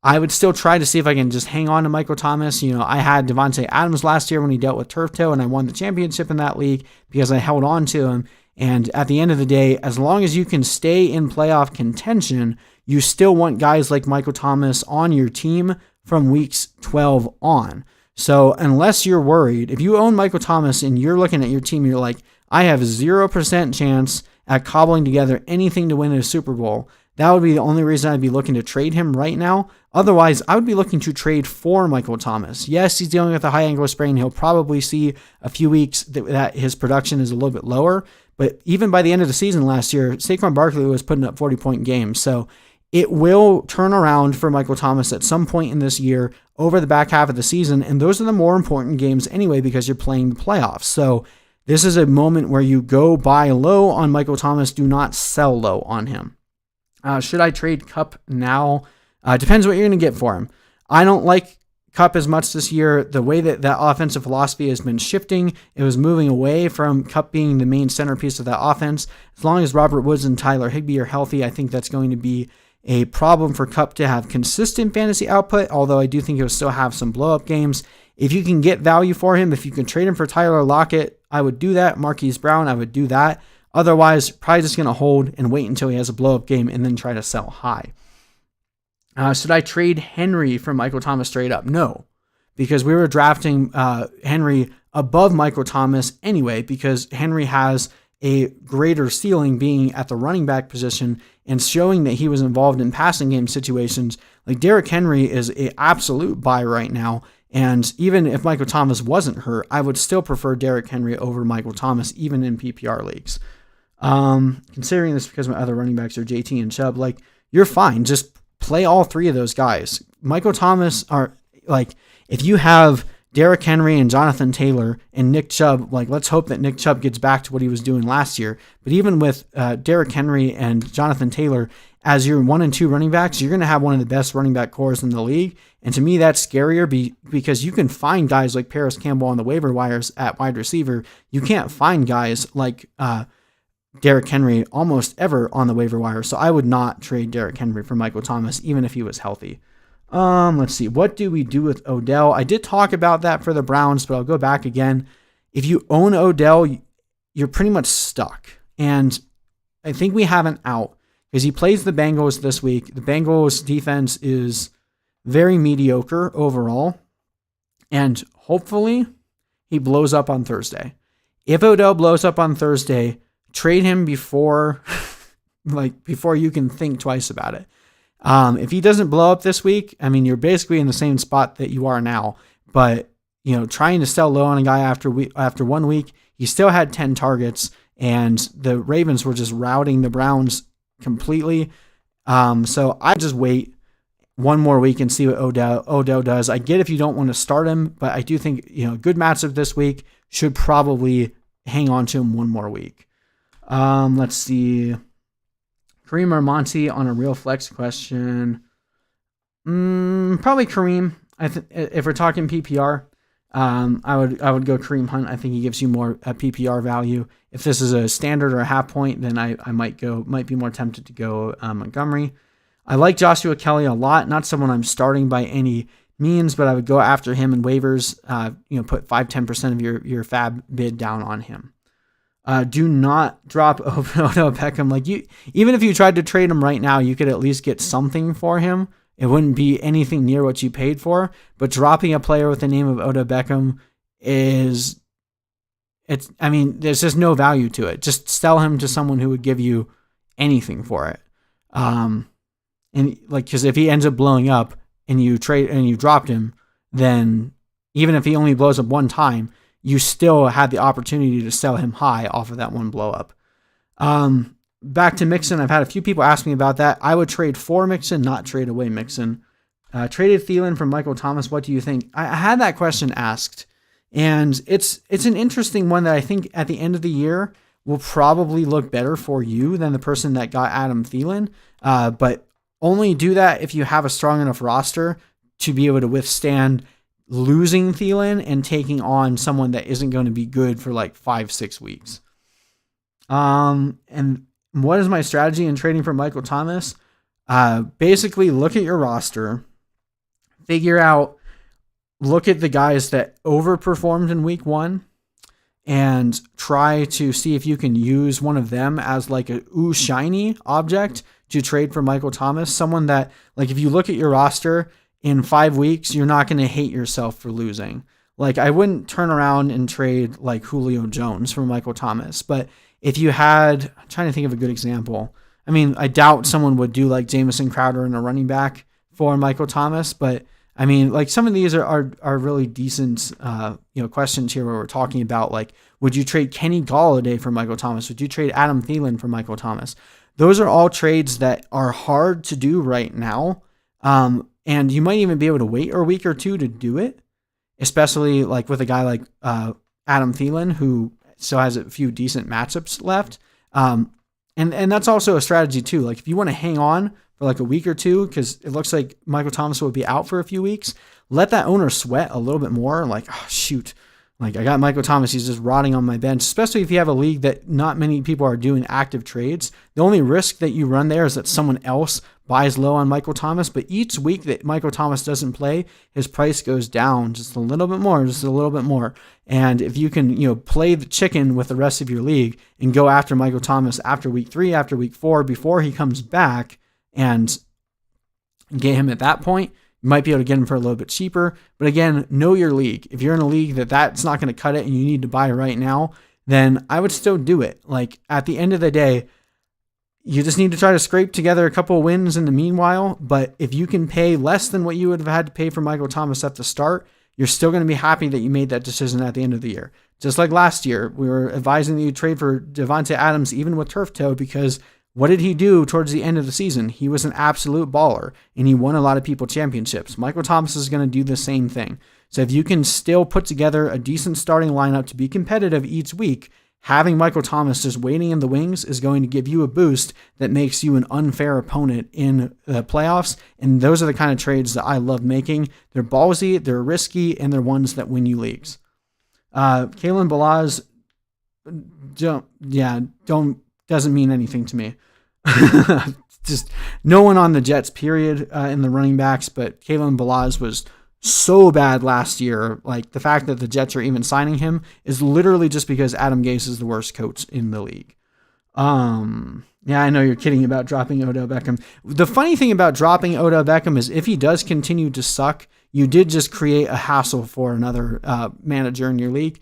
I would still try to see if I can just hang on to Michael Thomas. I had Devontae Adams last year when he dealt with turf toe, and I won the championship in that league because I held on to him. And at the end of the day, as long as you can stay in playoff contention, you still want guys like Michael Thomas on your team from weeks 12 on. So unless you're worried, if you own Michael Thomas and you're looking at your team, you're like, I have 0% chance at cobbling together anything to win a Super Bowl, that would be the only reason I'd be looking to trade him right now. Otherwise, I would be looking to trade for Michael Thomas. Yes, he's dealing with a high ankle sprain. He'll probably see a few weeks that his production is a little bit lower. But even by the end of the season last year, Saquon Barkley was putting up 40-point games. So it will turn around for Michael Thomas at some point in this year over the back half of the season. And those are the more important games anyway because you're playing the playoffs. So this is a moment where you go buy low on Michael Thomas. Do not sell low on him. Should I trade Kupp now? Depends what you're going to get for him. I don't like Kupp as much this year. The way that offensive philosophy has been shifting, it was moving away from Kupp being the main centerpiece of that offense. As long as Robert Woods and Tyler Higbee are healthy, I think that's going to be a problem for Kupp to have consistent fantasy output, although I do think he'll still have some blow-up games. If you can get value for him, if you can trade him for Tyler Lockett, I would do that. Marquise Brown, I would do that. Otherwise, probably just going to hold and wait until he has a blow-up game and then try to sell high. Should I trade Henry for Michael Thomas straight up? No, because we were drafting Henry above Michael Thomas anyway, because Henry has a greater ceiling being at the running back position and showing that he was involved in passing game situations. Like Derrick Henry is an absolute buy right now. And even if Michael Thomas wasn't hurt, I would still prefer Derrick Henry over Michael Thomas, even in PPR leagues. Considering this because my other running backs are JT and Chubb, like you're fine. Just play all three of those guys. Michael Thomas are like, if you have Derrick Henry and Jonathan Taylor and Nick Chubb, like let's hope that Nick Chubb gets back to what he was doing last year. But even with Derrick Henry and Jonathan Taylor as your 1 and 2 running backs, you're going to have one of the best running back cores in the league. And to me, that's scarier because you can find guys like Paris Campbell on the waiver wires at wide receiver. You can't find guys like Derrick Henry almost ever on the waiver wire. So I would not trade Derrick Henry for Michael Thomas, even if he was healthy. Let's see. What do we do with Odell? I did talk about that for the Browns, but I'll go back again. If you own Odell, you're pretty much stuck. And I think we have an out because he plays the Bengals this week. The Bengals defense is very mediocre overall. And hopefully he blows up on Thursday. If Odell blows up on Thursday, trade him before you can think twice about it. If he doesn't blow up this week, I mean, you're basically in the same spot that you are now. But trying to sell low on a guy after 1 week, he still had 10 targets, and the Ravens were just routing the Browns completely. So I just wait one more week and see what Odell does. I get if you don't want to start him, but I do think good matchup this week, should probably hang on to him one more week. Let's see. Kareem or Monty on a real flex question. Probably Kareem. If we're talking PPR, I would go Kareem Hunt. I think he gives you more PPR value. If this is a standard or a half point, then I might be more tempted to go Montgomery. I like Joshua Kelly a lot. Not someone I'm starting by any means, but I would go after him in waivers. Put 5-10% of your fab bid down on him. Do not drop Odell Beckham. Like even if you tried to trade him right now, you could at least get something for him. It wouldn't be anything near what you paid for. But dropping a player with the name of Odell Beckham there's just no value to it. Just sell him to someone who would give you anything for it. Because if he ends up blowing up and you dropped him, then even if he only blows up one time, you still had the opportunity to sell him high off of that one blow up. Back to Mixon. I've had a few people ask me about that. I would trade for Mixon, not trade away Mixon. Traded Thielen from Michael Thomas. What do you think? I had that question asked, and it's an interesting one that I think at the end of the year will probably look better for you than the person that got Adam Thielen. But only do that if you have a strong enough roster to be able to withstand losing Thielen and taking on someone that isn't going to be good for like 5-6 weeks. And what is my strategy in trading for Michael Thomas? Basically look at your roster, look at the guys that overperformed in week 1 and try to see if you can use one of them as like a shiny object to trade for Michael Thomas. Someone that, like, if you look at your roster in 5 weeks, you're not going to hate yourself for losing. Like, I wouldn't turn around and trade like Julio Jones for Michael Thomas, but if you had, I'm trying to think of a good example. I mean, I doubt someone would do like Jamison Crowder and a running back for Michael Thomas, but I mean, like, some of these are really decent, questions here where we're talking about, like, would you trade Kenny Golladay for Michael Thomas? Would you trade Adam Thielen for Michael Thomas? Those are all trades that are hard to do right now. And you might even be able to wait a week or two to do it, especially like with a guy like Adam Thielen, who still has a few decent matchups left. And that's also a strategy too. Like, if you want to hang on for like a week or two, because it looks like Michael Thomas will be out for a few weeks, let that owner sweat a little bit more. Like, oh, shoot, like, I got Michael Thomas, he's just rotting on my bench, especially if you have a league that not many people are doing active trades. The only risk that you run there is that someone else buys low on Michael Thomas, but each week that Michael Thomas doesn't play, his price goes down just a little bit more. And if you can, play the chicken with the rest of your league and go after Michael Thomas after week 3, after week 4, before he comes back, and get him at that point, you might be able to get him for a little bit cheaper. But again, know your league. If you're in a league that's not going to cut it and you need to buy right now, then I would still do it. Like, at the end of the day, you just need to try to scrape together a couple of wins in the meanwhile. But if you can pay less than what you would have had to pay for Michael Thomas at the start, you're still going to be happy that you made that decision at the end of the year. Just like last year, we were advising that you trade for Devontae Adams even with turf toe, because what did he do towards the end of the season? He was an absolute baller, and he won a lot of people championships. Michael Thomas is going to do the same thing. So if you can still put together a decent starting lineup to be competitive each week, having Michael Thomas just waiting in the wings is going to give you a boost that makes you an unfair opponent in the playoffs. And those are the kind of trades that I love making. They're ballsy, they're risky, and they're ones that win you leagues. Kalen Balaz, doesn't mean anything to me. Just no one on the Jets, period, in the running backs, but Kalen Balaz was so bad last year. Like, the fact that the Jets are even signing him is literally just because Adam Gase is the worst coach in the league. Yeah, I know you're kidding about dropping Odell Beckham. The funny thing about dropping Odell Beckham is if he does continue to suck, you did just create a hassle for another manager in your league.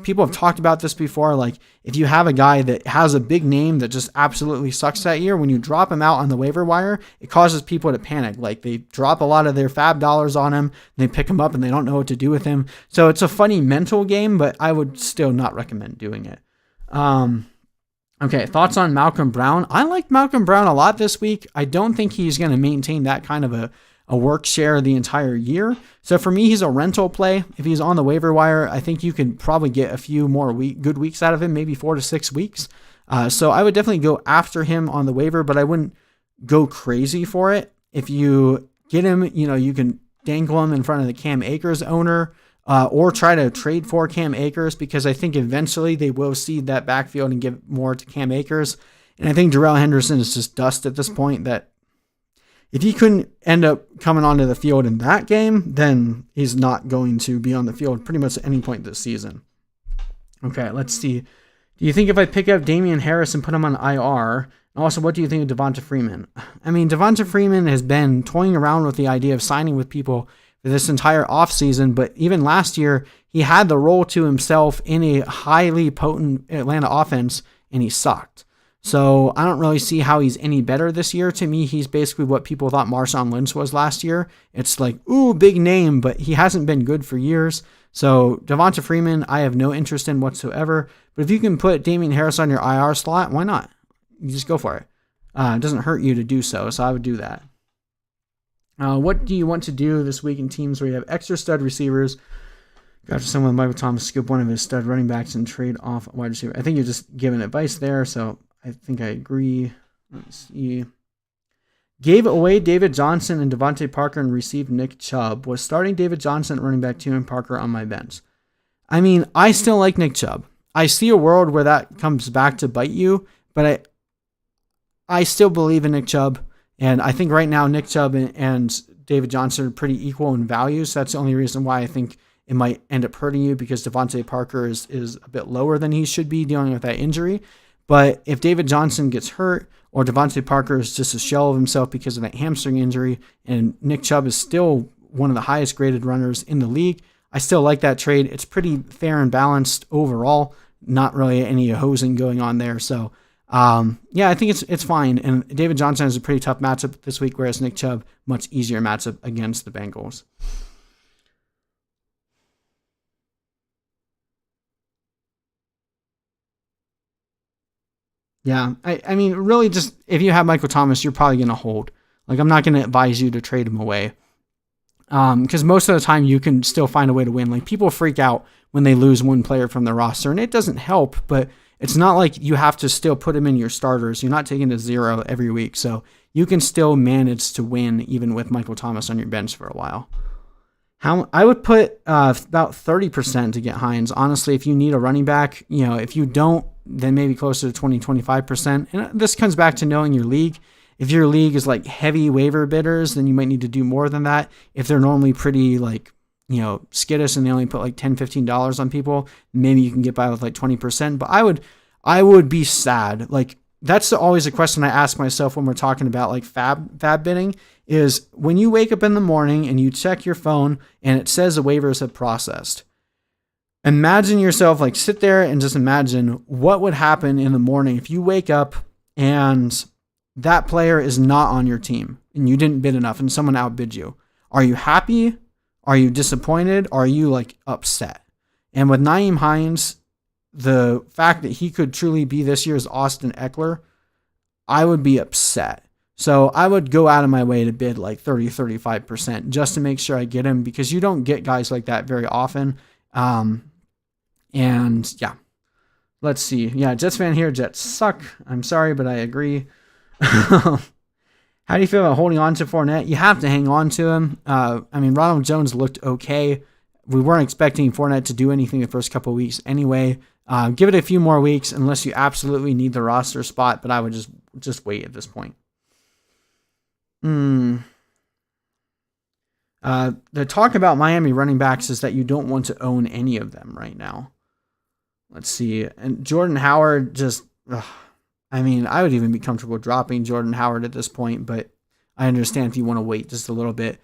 People have talked about this before. Like, if you have a guy that has a big name that just absolutely sucks that year, when you drop him out on the waiver wire, it causes people to panic. Like, they drop a lot of their fab dollars on him, they pick him up and they don't know what to do with him. So it's a funny mental game, but I would still not recommend doing it. Okay, thoughts on Malcolm Brown? I liked Malcolm Brown a lot this week. I don't think he's going to maintain that kind of a work share the entire year. So for me, he's a rental play. If he's on the waiver wire, I think you could probably get a few more good weeks out of him, maybe 4 to 6 weeks. So I would definitely go after him on the waiver, but I wouldn't go crazy for it. If you get him, you can dangle him in front of the Cam Akers owner, or try to trade for Cam Akers, because I think eventually they will cede that backfield and give more to Cam Akers. And I think Darrell Henderson is just dust at this point, that if he couldn't end up coming onto the field in that game, then he's not going to be on the field pretty much at any point this season. Okay, let's see. Do you think if I pick up Damian Harris and put him on IR, and also what do you think of Devonta Freeman? I mean, Devonta Freeman has been toying around with the idea of signing with people for this entire offseason, but even last year, he had the role to himself in a highly potent Atlanta offense, and he sucked. So I don't really see how he's any better this year. To me, he's basically what people thought Marshawn Lynch was last year. It's like, ooh, big name, but he hasn't been good for years. So Devonta Freeman, I have no interest in whatsoever. But if you can put Damian Harris on your IR slot, why not? You just go for it. It doesn't hurt you to do so, so I would do that. What do you want to do this week in teams where you have extra stud receivers? Go after someone with Michael Thomas, scoop one of his stud running backs, and trade off a wide receiver. I think you're just giving advice there, so I think I agree. Let's see. Gave away David Johnson and Devontae Parker and received Nick Chubb. Was starting David Johnson at running back 2 and Parker on my bench. I mean, I still like Nick Chubb. I see a world where that comes back to bite you, but I still believe in Nick Chubb. And I think right now Nick Chubb and David Johnson are pretty equal in value. So that's the only reason why I think it might end up hurting you, because Devontae Parker is a bit lower than he should be dealing with that injury. But if David Johnson gets hurt, or Devontae Parker is just a shell of himself because of that hamstring injury, and Nick Chubb is still one of the highest graded runners in the league, I still like that trade. It's pretty fair and balanced overall. Not really any hosing going on there. So, yeah, I think it's fine. And David Johnson has a pretty tough matchup this week, whereas Nick Chubb, much easier matchup against the Bengals. Yeah, I mean, really just if you have Michael Thomas, you're probably going to hold. Like, I'm not going to advise you to trade him away. Because most of the time you can still find a way to win. Like, people freak out when they lose one player from their roster, and it doesn't help, but it's not like you have to still put him in your starters. You're not taking to 0 every week, so you can still manage to win even with Michael Thomas on your bench for a while. I would put about 30% to get Hines. Honestly, if you need a running back, if you don't, then maybe closer to 20-25%. And this comes back to knowing your league. If your league is like heavy waiver bidders, then you might need to do more than that. If they're normally pretty skittish and they only put like $10-15 on people, maybe you can get by with like 20%. But I would be sad. Like, that's always a question I ask myself when we're talking about like fab bidding, is when you wake up in the morning and you check your phone and it says the waivers have processed. Imagine yourself, like, sit there and just imagine what would happen in the morning if you wake up and that player is not on your team and you didn't bid enough and someone outbid you. Are you happy? Are you disappointed? Are you like upset? And with Nyheim Hines, the fact that he could truly be this year's Austin Eckler, I would be upset. So I would go out of my way to bid like 30-35% just to make sure I get him, because you don't get guys like that very often. And yeah, let's see. Yeah, Jets fan here. Jets suck. I'm sorry, but I agree. How do you feel about holding on to Fournette? You have to hang on to him. Ronald Jones looked okay. We weren't expecting Fournette to do anything the first couple of weeks anyway. Give it a few more weeks unless you absolutely need the roster spot, but I would just wait at this point. The talk about Miami running backs is that you don't want to own any of them right now. Let's see. And Jordan Howard I would even be comfortable dropping Jordan Howard at this point, but I understand if you want to wait just a little bit.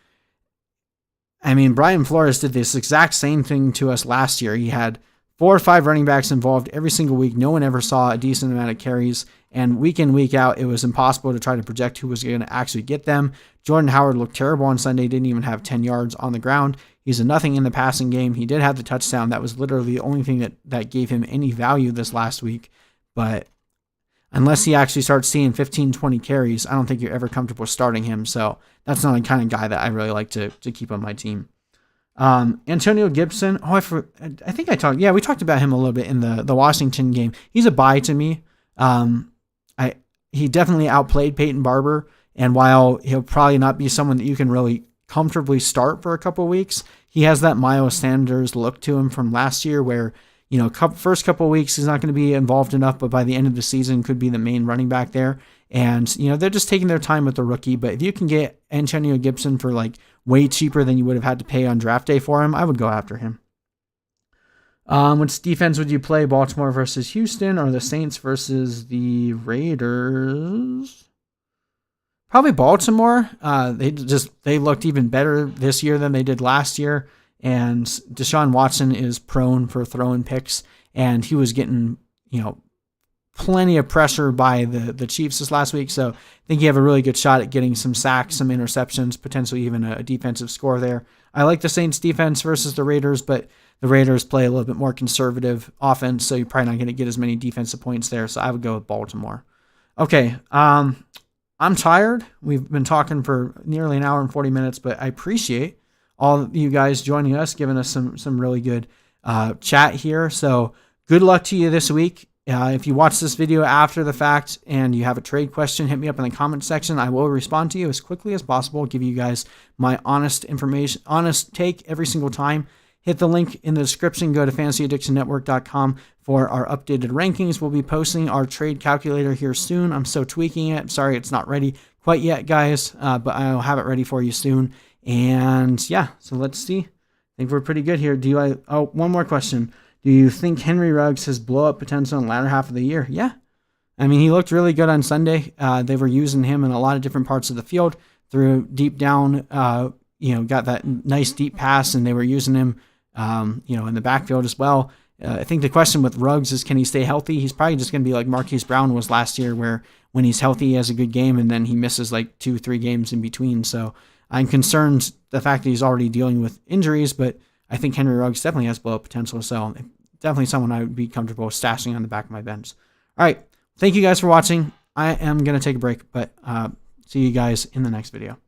Brian Flores did this exact same thing to us last year. He had 4 or 5 running backs involved every single week. No one ever saw a decent amount of carries, and week in, week out, it was impossible to try to project who was going to actually get them. Jordan Howard looked terrible on Sunday, didn't even have 10 yards on the ground. He's a nothing in the passing game. He did have the touchdown. That was literally the only thing that gave him any value this last week. But unless he actually starts seeing 15, 20 carries, I don't think you're ever comfortable starting him. So that's not the kind of guy that I really like to keep on my team. Antonio Gibson. I think we talked about him a little bit in the Washington game. He's a buy to me. He definitely outplayed Peyton Barber, and while he'll probably not be someone that you can really comfortably start for a couple of weeks, he has that Miles Sanders look to him from last year where, first couple of weeks he's not going to be involved enough, but by the end of the season could be the main running back there. And, they're just taking their time with the rookie. But if you can get Antonio Gibson for like way cheaper than you would have had to pay on draft day for him, I would go after him. Which defense would you play? Baltimore versus Houston or the Saints versus the Raiders? Probably Baltimore. They looked even better this year than they did last year. And Deshaun Watson is prone for throwing picks, and he was getting, plenty of pressure by the Chiefs this last week. So I think you have a really good shot at getting some sacks, some interceptions, potentially even a defensive score there. I like the Saints defense versus the Raiders, but the Raiders play a little bit more conservative offense, so you're probably not going to get as many defensive points there. So I would go with Baltimore. Okay, I'm tired. We've been talking for nearly an hour and 40 minutes, but I appreciate all of you guys joining us, giving us some really good chat here. So good luck to you this week. If you watch this video after the fact and you have a trade question, hit me up in the comment section. I will respond to you as quickly as possible, give you guys my honest take every single time. Hit the link in the description. Go to fantasyaddictionnetwork.com for our updated rankings. We'll be posting our trade calculator here soon. I'm still tweaking it. Sorry it's not ready quite yet, guys, but I'll have it ready for you soon. And yeah, so let's see. I think we're pretty good here. One more question. Do you think Henry Ruggs has blow-up potential in the latter half of the year? Yeah. I mean, he looked really good on Sunday. They were using him in a lot of different parts of the field. Threw deep down, got that nice deep pass, and they were using him, in the backfield as well. I think the question with Ruggs is, can he stay healthy? He's probably just going to be like Marquise Brown was last year, where when he's healthy, he has a good game, and then he misses like 2-3 games in between. So I'm concerned the fact that he's already dealing with injuries, but I think Henry Ruggs definitely has blow-up potential, so definitely someone I would be comfortable stashing on the back of my bench. All right, thank you guys for watching. I am going to take a break, but see you guys in the next video.